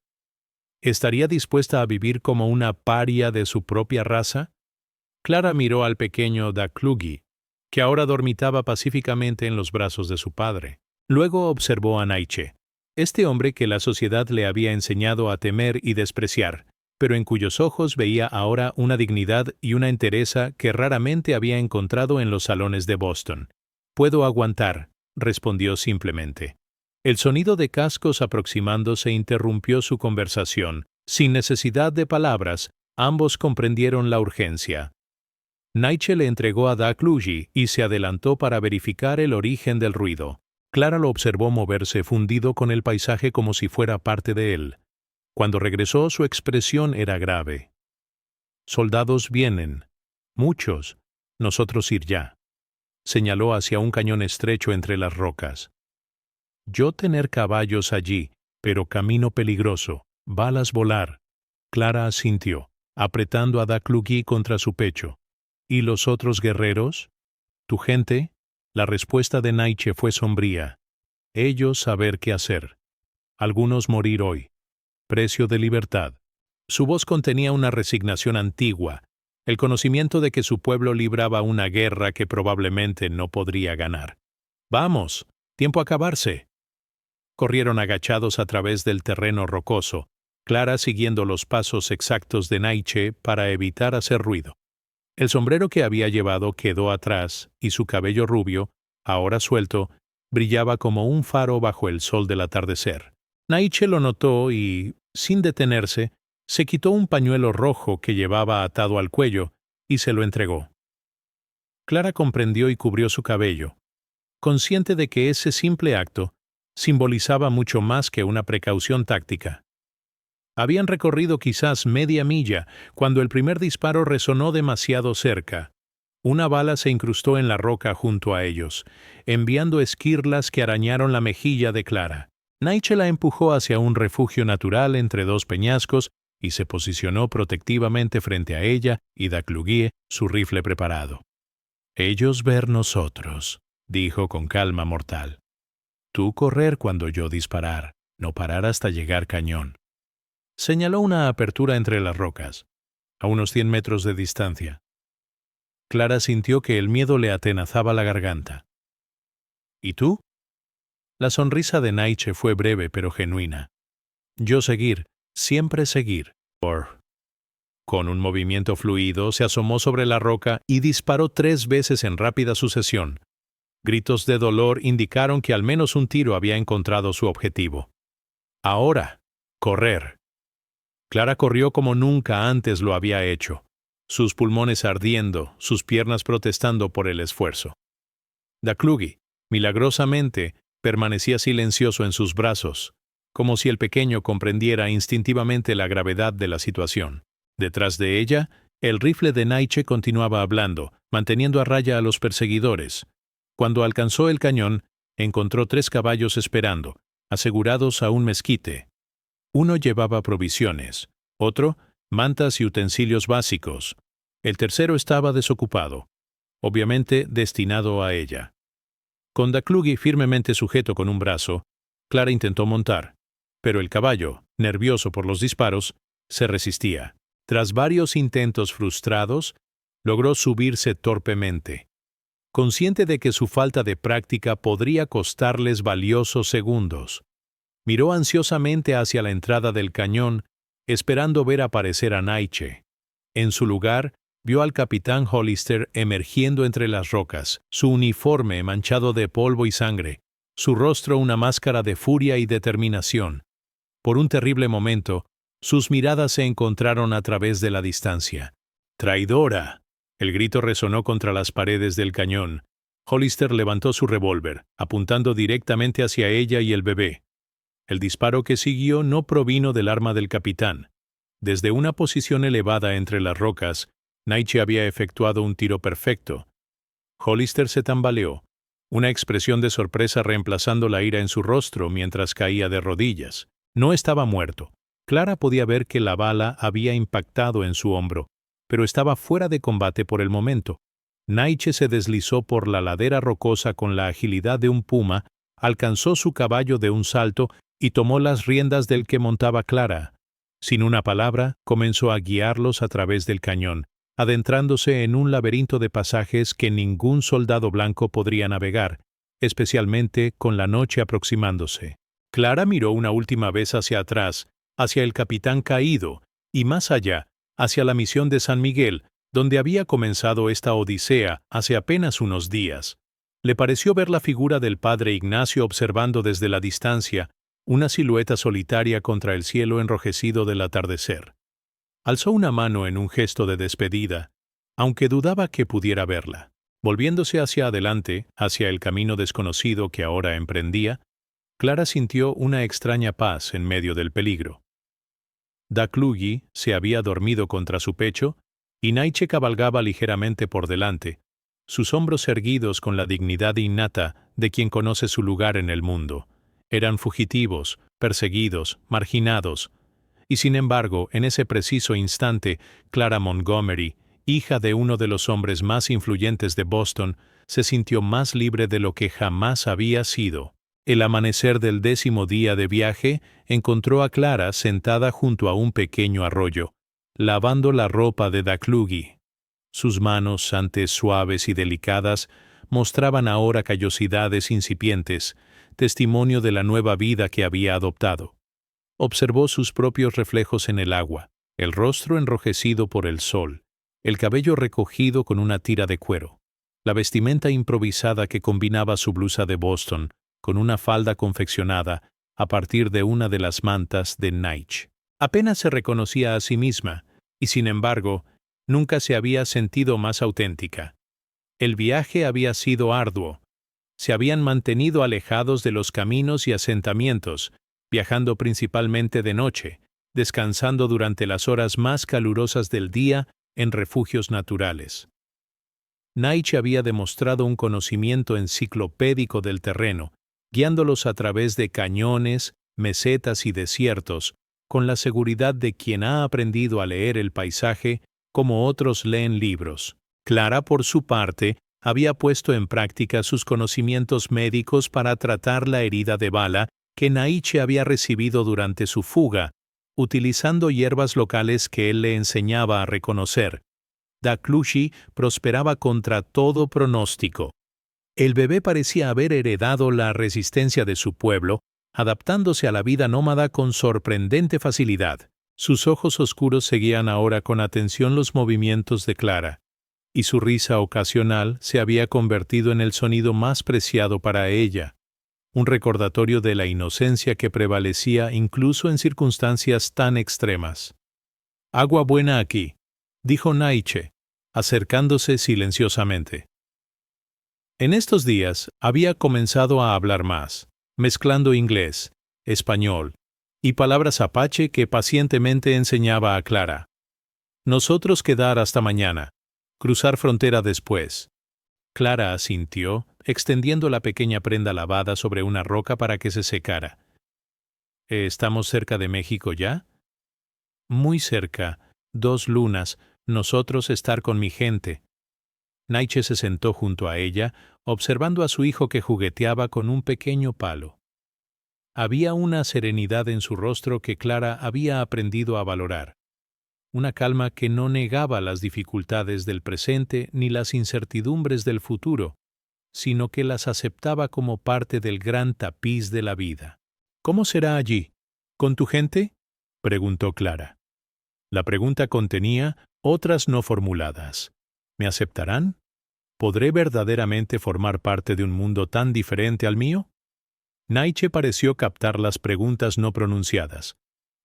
¿Estaría dispuesta a vivir como una paria de su propia raza? Clara miró al pequeño Daclugui, que ahora dormitaba pacíficamente en los brazos de su padre. Luego observó a Naiche. Este hombre que la sociedad le había enseñado a temer y despreciar, pero en cuyos ojos veía ahora una dignidad y una entereza que raramente había encontrado en los salones de Boston. «Puedo aguantar», respondió simplemente. El sonido de cascos aproximándose interrumpió su conversación. Sin necesidad de palabras, ambos comprendieron la urgencia. Nietzsche le entregó a Daclugy y se adelantó para verificar el origen del ruido. Clara lo observó moverse fundido con el paisaje como si fuera parte de él. Cuando regresó, su expresión era grave. «Soldados vienen. Muchos. Nosotros ir ya», señaló hacia un cañón estrecho entre las rocas. «Yo tener caballos allí, pero camino peligroso, balas volar». Clara asintió, apretando a Daclugy contra su pecho. «¿Y los otros guerreros? ¿Tu gente?» La respuesta de Nietzsche fue sombría. «Ellos saber qué hacer. Algunos morir hoy. Precio de libertad». Su voz contenía una resignación antigua, el conocimiento de que su pueblo libraba una guerra que probablemente no podría ganar. «Vamos, tiempo a acabarse». Corrieron agachados a través del terreno rocoso, Clara siguiendo los pasos exactos de Nietzsche para evitar hacer ruido. El sombrero que había llevado quedó atrás y su cabello rubio, ahora suelto, brillaba como un faro bajo el sol del atardecer. Nietzsche lo notó y, sin detenerse, se quitó un pañuelo rojo que llevaba atado al cuello y se lo entregó. Clara comprendió y cubrió su cabello, consciente de que ese simple acto simbolizaba mucho más que una precaución táctica. Habían recorrido quizás media milla cuando el primer disparo resonó demasiado cerca. Una bala se incrustó en la roca junto a ellos, enviando esquirlas que arañaron la mejilla de Clara. Nietzsche la empujó hacia un refugio natural entre dos peñascos y se posicionó protectivamente frente a ella y Daclugy, su rifle preparado. «Ellos ver nosotros», dijo con calma mortal. «Tú correr cuando yo disparar, no parar hasta llegar cañón». Señaló una apertura entre las rocas, a unos 100 metros de distancia. Clara sintió que el miedo le atenazaba la garganta. «¿Y tú?» La sonrisa de Nietzsche fue breve pero genuina. «Yo seguir, siempre seguir». Con un movimiento fluido se asomó sobre la roca y disparó 3 veces en rápida sucesión. Gritos de dolor indicaron que al menos un tiro había encontrado su objetivo. «Ahora, correr». Clara corrió como nunca antes lo había hecho, sus pulmones ardiendo, sus piernas protestando por el esfuerzo. Daclugy, milagrosamente, permanecía silencioso en sus brazos, como si el pequeño comprendiera instintivamente la gravedad de la situación. Detrás de ella, el rifle de Nietzsche continuaba hablando, manteniendo a raya a los perseguidores. Cuando alcanzó el cañón, encontró 3 caballos esperando, asegurados a un mezquite. Uno llevaba provisiones, otro, mantas y utensilios básicos. El tercero estaba desocupado, obviamente destinado a ella. Con Daclugy firmemente sujeto con un brazo, Clara intentó montar, pero el caballo, nervioso por los disparos, se resistía. Tras varios intentos frustrados, logró subirse torpemente. Consciente de que su falta de práctica podría costarles valiosos segundos, miró ansiosamente hacia la entrada del cañón, esperando ver aparecer a Nietzsche. En su lugar, vio al capitán Hollister emergiendo entre las rocas, su uniforme manchado de polvo y sangre, su rostro una máscara de furia y determinación. Por un terrible momento, sus miradas se encontraron a través de la distancia. «¡Traidora!». El grito resonó contra las paredes del cañón. Hollister levantó su revólver, apuntando directamente hacia ella y el bebé. El disparo que siguió no provino del arma del capitán. Desde una posición elevada entre las rocas, Nietzsche había efectuado un tiro perfecto. Hollister se tambaleó, una expresión de sorpresa reemplazando la ira en su rostro mientras caía de rodillas. No estaba muerto. Clara podía ver que la bala había impactado en su hombro, pero estaba fuera de combate por el momento. Nietzsche se deslizó por la ladera rocosa con la agilidad de un puma, alcanzó su caballo de un salto y tomó las riendas del que montaba Clara. Sin una palabra, comenzó a guiarlos a través del cañón, adentrándose en un laberinto de pasajes que ningún soldado blanco podría navegar, especialmente con la noche aproximándose. Clara miró una última vez hacia atrás, hacia el capitán caído, y más allá, hacia la misión de San Miguel, donde había comenzado esta odisea hace apenas unos días. Le pareció ver la figura del padre Ignacio observando desde la distancia una silueta solitaria contra el cielo enrojecido del atardecer. Alzó una mano en un gesto de despedida, aunque dudaba que pudiera verla. Volviéndose hacia adelante, hacia el camino desconocido que ahora emprendía, Clara sintió una extraña paz en medio del peligro. Daclugui se había dormido contra su pecho, y Nietzsche cabalgaba ligeramente por delante, sus hombros erguidos con la dignidad innata de quien conoce su lugar en el mundo. Eran fugitivos, perseguidos, marginados, y sin embargo, en ese preciso instante, Clara Montgomery, hija de uno de los hombres más influyentes de Boston, se sintió más libre de lo que jamás había sido. El amanecer del 10º día de viaje encontró a Clara sentada junto a un pequeño arroyo, lavando la ropa de Daclugui. Sus manos, antes suaves y delicadas, mostraban ahora callosidades incipientes, testimonio de la nueva vida que había adoptado. Observó sus propios reflejos en el agua, el rostro enrojecido por el sol, el cabello recogido con una tira de cuero, la vestimenta improvisada que combinaba su blusa de Boston con una falda confeccionada a partir de una de las mantas de Nietzsche. Apenas se reconocía a sí misma, y sin embargo, nunca se había sentido más auténtica. El viaje había sido arduo. Se habían mantenido alejados de los caminos y asentamientos, viajando principalmente de noche, descansando durante las horas más calurosas del día en refugios naturales. Nietzsche había demostrado un conocimiento enciclopédico del terreno, guiándolos a través de cañones, mesetas y desiertos, con la seguridad de quien ha aprendido a leer el paisaje como otros leen libros. Clara, por su parte, había puesto en práctica sus conocimientos médicos para tratar la herida de bala que Nietzsche había recibido durante su fuga, utilizando hierbas locales que él le enseñaba a reconocer. Daclugui prosperaba contra todo pronóstico. El bebé parecía haber heredado la resistencia de su pueblo, adaptándose a la vida nómada con sorprendente facilidad. Sus ojos oscuros seguían ahora con atención los movimientos de Clara, y su risa ocasional se había convertido en el sonido más preciado para ella, un recordatorio de la inocencia que prevalecía incluso en circunstancias tan extremas. «Agua buena aquí», dijo Nietzsche, acercándose silenciosamente. En estos días había comenzado a hablar más, mezclando inglés, español y palabras apache que pacientemente enseñaba a Clara. «Nosotros quedar hasta mañana, cruzar frontera después». Clara asintió, extendiendo la pequeña prenda lavada sobre una roca para que se secara. «¿Estamos cerca de México ya?» «Muy cerca, 2 lunas, nosotros estar con mi gente». Nietzsche se sentó junto a ella, observando a su hijo que jugueteaba con un pequeño palo. Había una serenidad en su rostro que Clara había aprendido a valorar, una calma que no negaba las dificultades del presente ni las incertidumbres del futuro, sino que las aceptaba como parte del gran tapiz de la vida. «¿Cómo será allí? ¿Con tu gente?», preguntó Clara. La pregunta contenía otras no formuladas. ¿Me aceptarán? ¿Podré verdaderamente formar parte de un mundo tan diferente al mío? Nietzsche pareció captar las preguntas no pronunciadas.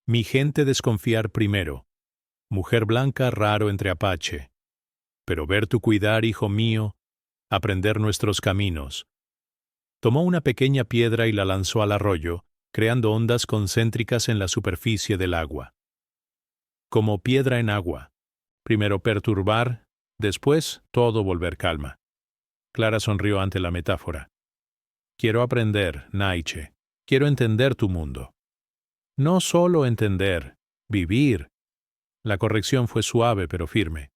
Mi gente desconfiar primero. Mujer blanca raro entre apache. Pero ver tu cuidar, hijo mío, aprender nuestros caminos. Tomó una pequeña piedra y la lanzó al arroyo, creando ondas concéntricas en la superficie del agua. Como piedra en agua. Primero perturbar, después todo volver calma. Clara sonrió ante la metáfora. Quiero aprender, Nietzsche. Quiero entender tu mundo. No solo entender, vivir. La corrección fue suave pero firme.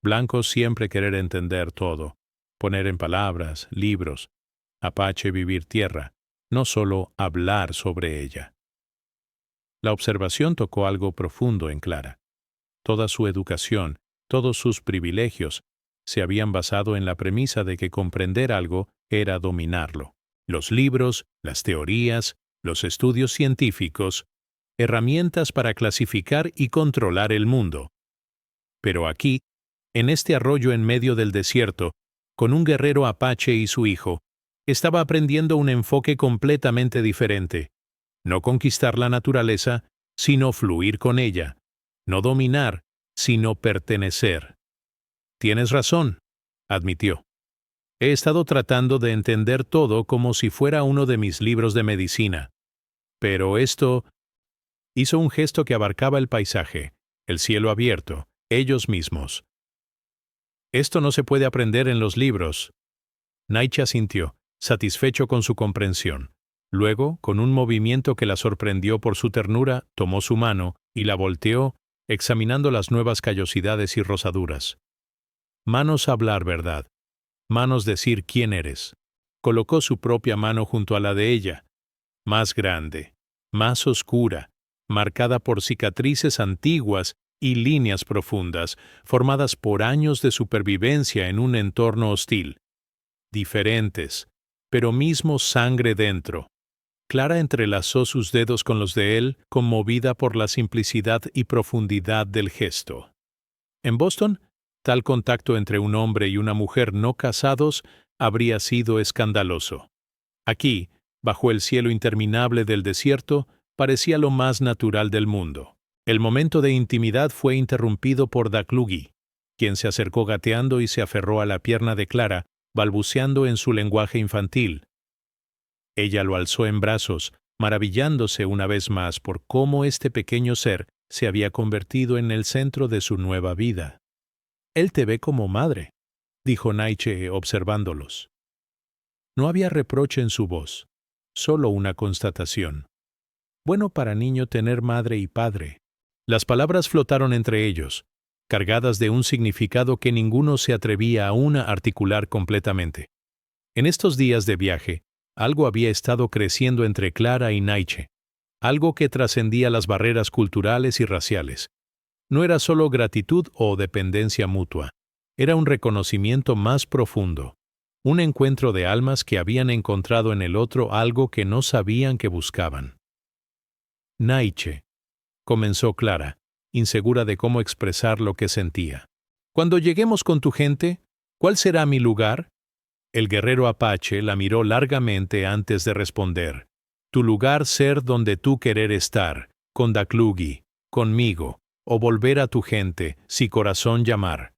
Blanco siempre querer entender todo, poner en palabras, libros. Apache vivir tierra, no solo hablar sobre ella. La observación tocó algo profundo en Clara. Toda su educación, todos sus privilegios, se habían basado en la premisa de que comprender algo era dominarlo. Los libros, las teorías, los estudios científicos, herramientas para clasificar y controlar el mundo. Pero aquí, en este arroyo en medio del desierto, con un guerrero apache y su hijo, estaba aprendiendo un enfoque completamente diferente. No conquistar la naturaleza, sino fluir con ella. No dominar, sino pertenecer. Tienes razón, admitió. He estado tratando de entender todo como si fuera uno de mis libros de medicina. Pero esto... Hizo un gesto que abarcaba el paisaje, el cielo abierto, ellos mismos. Esto no se puede aprender en los libros. Naiche asintió, satisfecho con su comprensión. Luego, con un movimiento que la sorprendió por su ternura, tomó su mano y la volteó, examinando las nuevas callosidades y rosaduras. Manos hablar verdad. Manos decir quién eres. Colocó su propia mano junto a la de ella. Más grande, más oscura, marcada por cicatrices antiguas y líneas profundas, formadas por años de supervivencia en un entorno hostil. Diferentes, pero mismo sangre dentro. Clara entrelazó sus dedos con los de él, conmovida por la simplicidad y profundidad del gesto. En Boston, tal contacto entre un hombre y una mujer no casados habría sido escandaloso. Aquí, bajo el cielo interminable del desierto, parecía lo más natural del mundo. El momento de intimidad fue interrumpido por Daklugi, quien se acercó gateando y se aferró a la pierna de Clara, balbuceando en su lenguaje infantil. Ella lo alzó en brazos, maravillándose una vez más por cómo este pequeño ser se había convertido en el centro de su nueva vida. «Él te ve como madre», dijo Naiche observándolos. No había reproche en su voz, solo una constatación. Bueno para niño tener madre y padre. Las palabras flotaron entre ellos, cargadas de un significado que ninguno se atrevía aún a articular completamente. En estos días de viaje, algo había estado creciendo entre Clara y Naiche, algo que trascendía las barreras culturales y raciales. No era solo gratitud o dependencia mutua, era un reconocimiento más profundo, un encuentro de almas que habían encontrado en el otro algo que no sabían que buscaban. Naiche, comenzó Clara, insegura de cómo expresar lo que sentía. Cuando lleguemos con tu gente, ¿cuál será mi lugar? El guerrero apache la miró largamente antes de responder. Tu lugar ser donde tú querer estar, con Daklugi, conmigo, o volver a tu gente, si corazón llamar.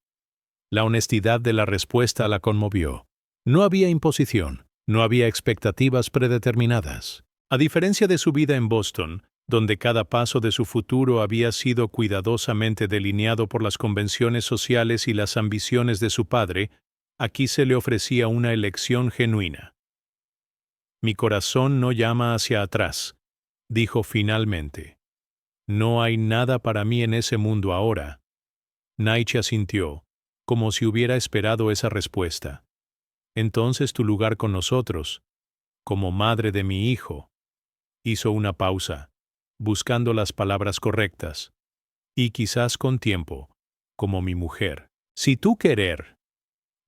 La honestidad de la respuesta la conmovió. No había imposición, no había expectativas predeterminadas. A diferencia de su vida en Boston, donde cada paso de su futuro había sido cuidadosamente delineado por las convenciones sociales y las ambiciones de su padre, aquí se le ofrecía una elección genuina. Mi corazón no llama hacia atrás, dijo finalmente. No hay nada para mí en ese mundo ahora. Naiche asintió, como si hubiera esperado esa respuesta. Entonces tu lugar con nosotros, como madre de mi hijo. Hizo una pausa, buscando las palabras correctas. Y quizás con tiempo, como mi mujer. Si tú querer.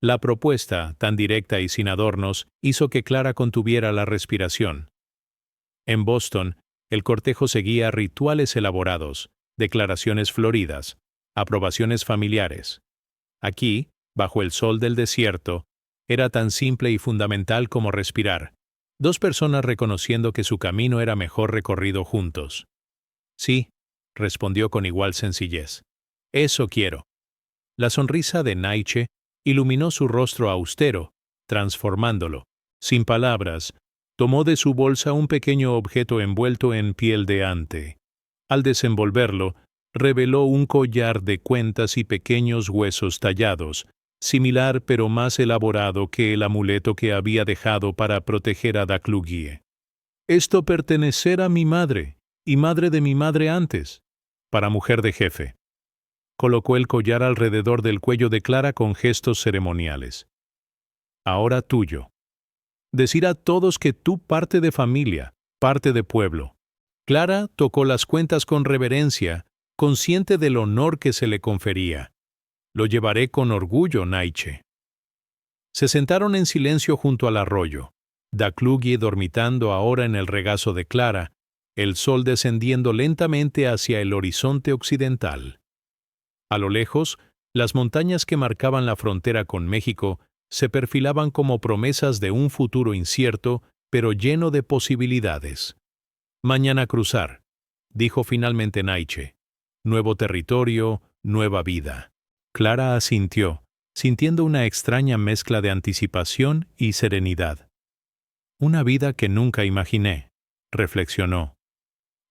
La propuesta, tan directa y sin adornos, hizo que Clara contuviera la respiración. En Boston, el cortejo seguía rituales elaborados, declaraciones floridas, aprobaciones familiares. Aquí, bajo el sol del desierto, era tan simple y fundamental como respirar. Dos personas reconociendo que su camino era mejor recorrido juntos. Sí, respondió con igual sencillez. Eso quiero. La sonrisa de Naiche iluminó su rostro austero, transformándolo. Sin palabras, tomó de su bolsa un pequeño objeto envuelto en piel de ante. Al desenvolverlo, reveló un collar de cuentas y pequeños huesos tallados, similar pero más elaborado que el amuleto que había dejado para proteger a Daklugi. Esto pertenecerá a mi madre, y madre de mi madre antes, para mujer de jefe. Colocó el collar alrededor del cuello de Clara con gestos ceremoniales. Ahora tuyo. Decir a todos que tú parte de familia, parte de pueblo. Clara tocó las cuentas con reverencia, consciente del honor que se le confería. Lo llevaré con orgullo, Naiche. Se sentaron en silencio junto al arroyo. Daclugui dormitando ahora en el regazo de Clara, el sol descendiendo lentamente hacia el horizonte occidental. A lo lejos, las montañas que marcaban la frontera con México se perfilaban como promesas de un futuro incierto, pero lleno de posibilidades. Mañana cruzar, dijo finalmente Naiche. Nuevo territorio, nueva vida. Clara asintió, sintiendo una extraña mezcla de anticipación y serenidad. Una vida que nunca imaginé, reflexionó.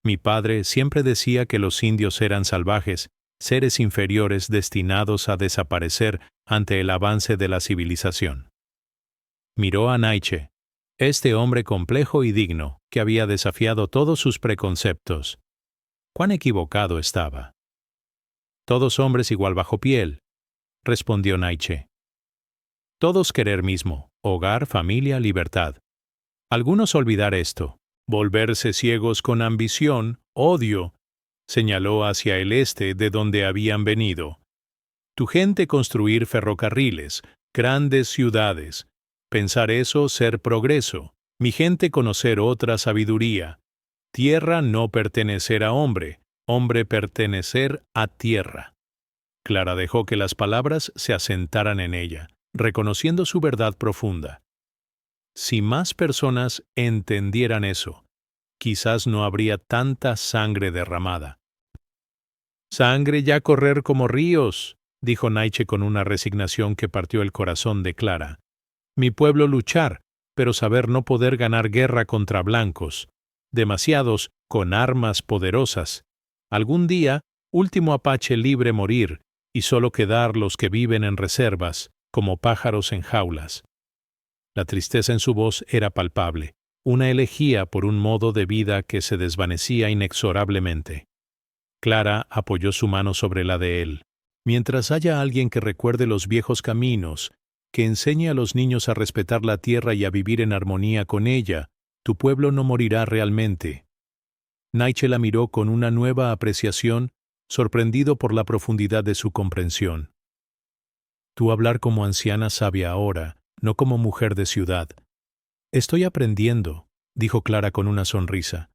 Mi padre siempre decía que los indios eran salvajes, seres inferiores destinados a desaparecer ante el avance de la civilización. Miró a Naiche, este hombre complejo y digno, que había desafiado todos sus preconceptos. Cuán equivocado estaba. Todos hombres igual bajo piel, respondió Naiche. Todos querer mismo, hogar, familia, libertad. Algunos olvidar esto, volverse ciegos con ambición, odio, señaló hacia el este de donde habían venido. Tu gente construir ferrocarriles, grandes ciudades. Pensar eso ser progreso. Mi gente conocer otra sabiduría. Tierra no pertenecer a hombre, hombre pertenecer a tierra. Clara dejó que las palabras se asentaran en ella, reconociendo su verdad profunda. Si más personas entendieran eso, quizás no habría tanta sangre derramada. Sangre ya correr como ríos, dijo Naiche con una resignación que partió el corazón de Clara. Mi pueblo luchar, pero saber no poder ganar guerra contra blancos. Demasiados con armas poderosas. Algún día, último apache libre morir, y solo quedar los que viven en reservas, como pájaros en jaulas. La tristeza en su voz era palpable, una elegía por un modo de vida que se desvanecía inexorablemente. Clara apoyó su mano sobre la de él. Mientras haya alguien que recuerde los viejos caminos, que enseñe a los niños a respetar la tierra y a vivir en armonía con ella, tu pueblo no morirá realmente. Naiche la miró con una nueva apreciación, sorprendido por la profundidad de su comprensión. Tú hablar como anciana sabia ahora, no como mujer de ciudad. Estoy aprendiendo, dijo Clara con una sonrisa.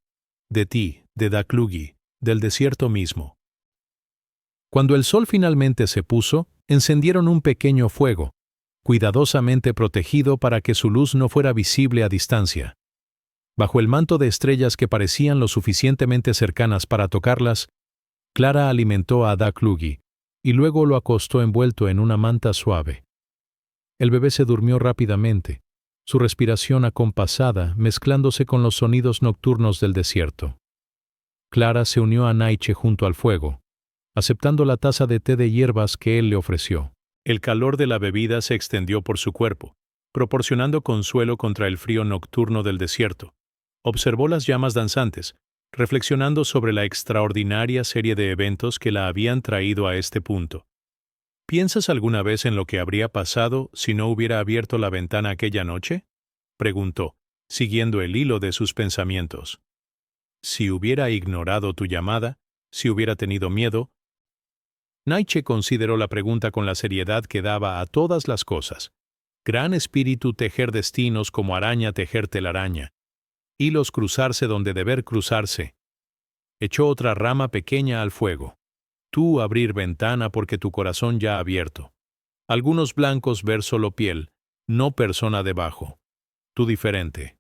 De ti, de Daclugui, del desierto mismo. Cuando el sol finalmente se puso, encendieron un pequeño fuego, cuidadosamente protegido para que su luz no fuera visible a distancia. Bajo el manto de estrellas que parecían lo suficientemente cercanas para tocarlas, Clara alimentó a Daclugui y luego lo acostó envuelto en una manta suave. El bebé se durmió rápidamente, su respiración acompasada mezclándose con los sonidos nocturnos del desierto. Clara se unió a Naiche junto al fuego, aceptando la taza de té de hierbas que él le ofreció. El calor de la bebida se extendió por su cuerpo, proporcionando consuelo contra el frío nocturno del desierto. Observó las llamas danzantes, reflexionando sobre la extraordinaria serie de eventos que la habían traído a este punto. ¿Piensas alguna vez en lo que habría pasado si no hubiera abierto la ventana aquella noche? Preguntó, siguiendo el hilo de sus pensamientos. Si hubiera ignorado tu llamada, si hubiera tenido miedo. Naiche consideró la pregunta con la seriedad que daba a todas las cosas. Gran espíritu tejer destinos como araña tejer telaraña. Hilos cruzarse donde deber cruzarse. Echó otra rama pequeña al fuego. Tú abrir ventana porque tu corazón ya abierto. Algunos blancos ver solo piel, no persona debajo. Tú diferente.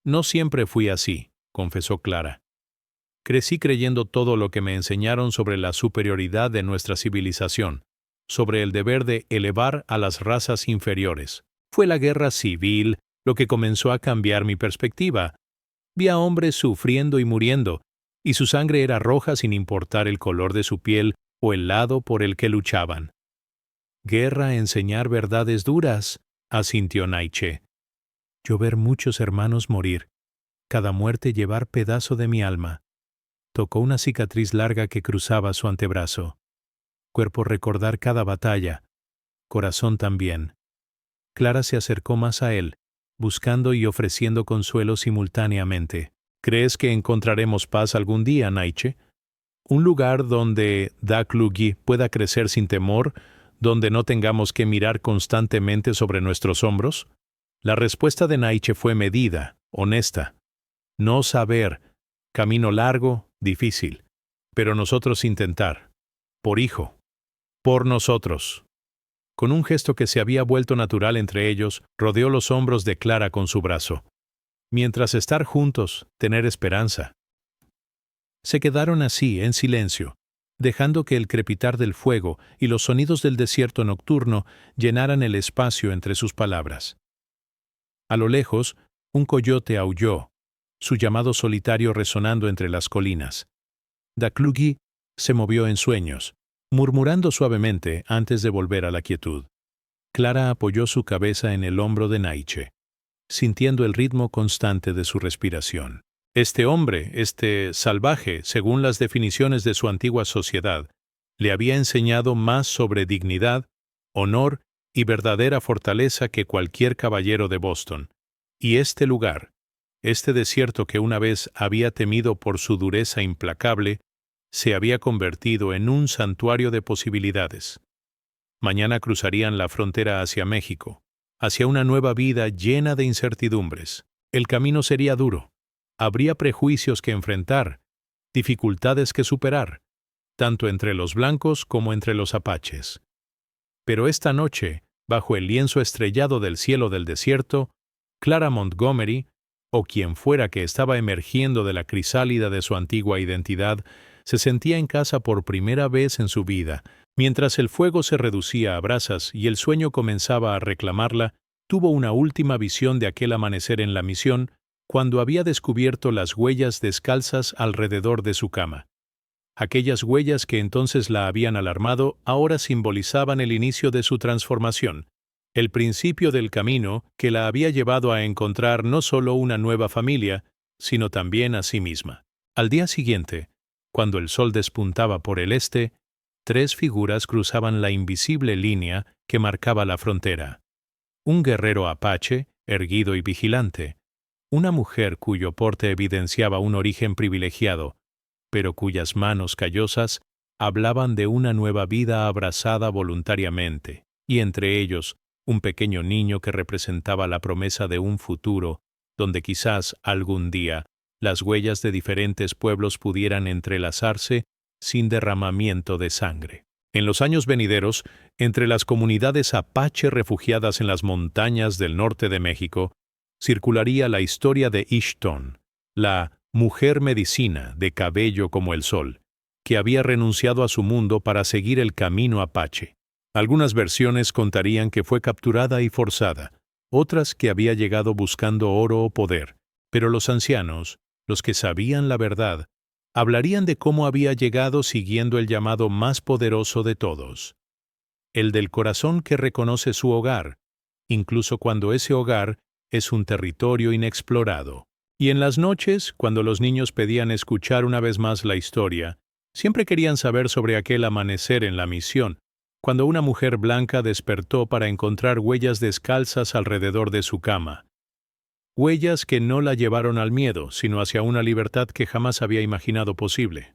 No siempre fui así, confesó Clara. Crecí creyendo todo lo que me enseñaron sobre la superioridad de nuestra civilización, sobre el deber de elevar a las razas inferiores. Fue la guerra civil lo que comenzó a cambiar mi perspectiva. Vi a hombres sufriendo y muriendo, y su sangre era roja sin importar el color de su piel o el lado por el que luchaban. Guerra enseñar verdades duras, asintió Naiche. Yo ver muchos hermanos morir, cada muerte llevar pedazo de mi alma. Tocó una cicatriz larga que cruzaba su antebrazo. Cuerpo recordar cada batalla, corazón también. Clara se acercó más a él, buscando y ofreciendo consuelo simultáneamente. ¿Crees que encontraremos paz algún día, Naiche? Un lugar donde Daclugui pueda crecer sin temor, donde no tengamos que mirar constantemente sobre nuestros hombros. La respuesta de Naiche fue medida, honesta. No saber, camino largo, difícil, pero nosotros intentar. Por hijo. Por nosotros. Con un gesto que se había vuelto natural entre ellos, rodeó los hombros de Clara con su brazo. Mientras estar juntos, tener esperanza. Se quedaron así, en silencio, dejando que el crepitar del fuego y los sonidos del desierto nocturno llenaran el espacio entre sus palabras. A lo lejos, un coyote aulló, su llamado solitario resonando entre las colinas. Daklugi se movió en sueños, murmurando suavemente antes de volver a la quietud. Clara apoyó su cabeza en el hombro de Naiche, sintiendo el ritmo constante de su respiración. Este hombre, este salvaje, según las definiciones de su antigua sociedad, le había enseñado más sobre dignidad, honor y verdadera fortaleza que cualquier caballero de Boston. Y este lugar, este desierto que una vez había temido por su dureza implacable, se había convertido en un santuario de posibilidades. Mañana cruzarían la frontera hacia México, hacia una nueva vida llena de incertidumbres. El camino sería duro. Habría prejuicios que enfrentar, dificultades que superar, tanto entre los blancos como entre los apaches. Pero esta noche, bajo el lienzo estrellado del cielo del desierto, Clara Montgomery, o quien fuera que estaba emergiendo de la crisálida de su antigua identidad, se sentía en casa por primera vez en su vida. Mientras el fuego se reducía a brasas y el sueño comenzaba a reclamarla, tuvo una última visión de aquel amanecer en la misión, cuando había descubierto las huellas descalzas alrededor de su cama. Aquellas huellas que entonces la habían alarmado ahora simbolizaban el inicio de su transformación, el principio del camino que la había llevado a encontrar no solo una nueva familia, sino también a sí misma. Al día siguiente, cuando el sol despuntaba por el este, 3 figuras cruzaban la invisible línea que marcaba la frontera. Un guerrero apache, erguido y vigilante, una mujer cuyo porte evidenciaba un origen privilegiado, pero cuyas manos callosas hablaban de una nueva vida abrazada voluntariamente, y entre ellos un pequeño niño que representaba la promesa de un futuro donde quizás algún día las huellas de diferentes pueblos pudieran entrelazarse sin derramamiento de sangre. En los años venideros, entre las comunidades apache refugiadas en las montañas del norte de México, circularía la historia de Ishton, la mujer medicina de cabello como el sol, que había renunciado a su mundo para seguir el camino apache. Algunas versiones contarían que fue capturada y forzada, otras que había llegado buscando oro o poder, pero los ancianos, los que sabían la verdad, hablarían de cómo había llegado siguiendo el llamado más poderoso de todos, el del corazón que reconoce su hogar, incluso cuando ese hogar es un territorio inexplorado. Y en las noches, cuando los niños pedían escuchar una vez más la historia, siempre querían saber sobre aquel amanecer en la misión, cuando una mujer blanca despertó para encontrar huellas descalzas alrededor de su cama. Huellas que no la llevaron al miedo, sino hacia una libertad que jamás había imaginado posible.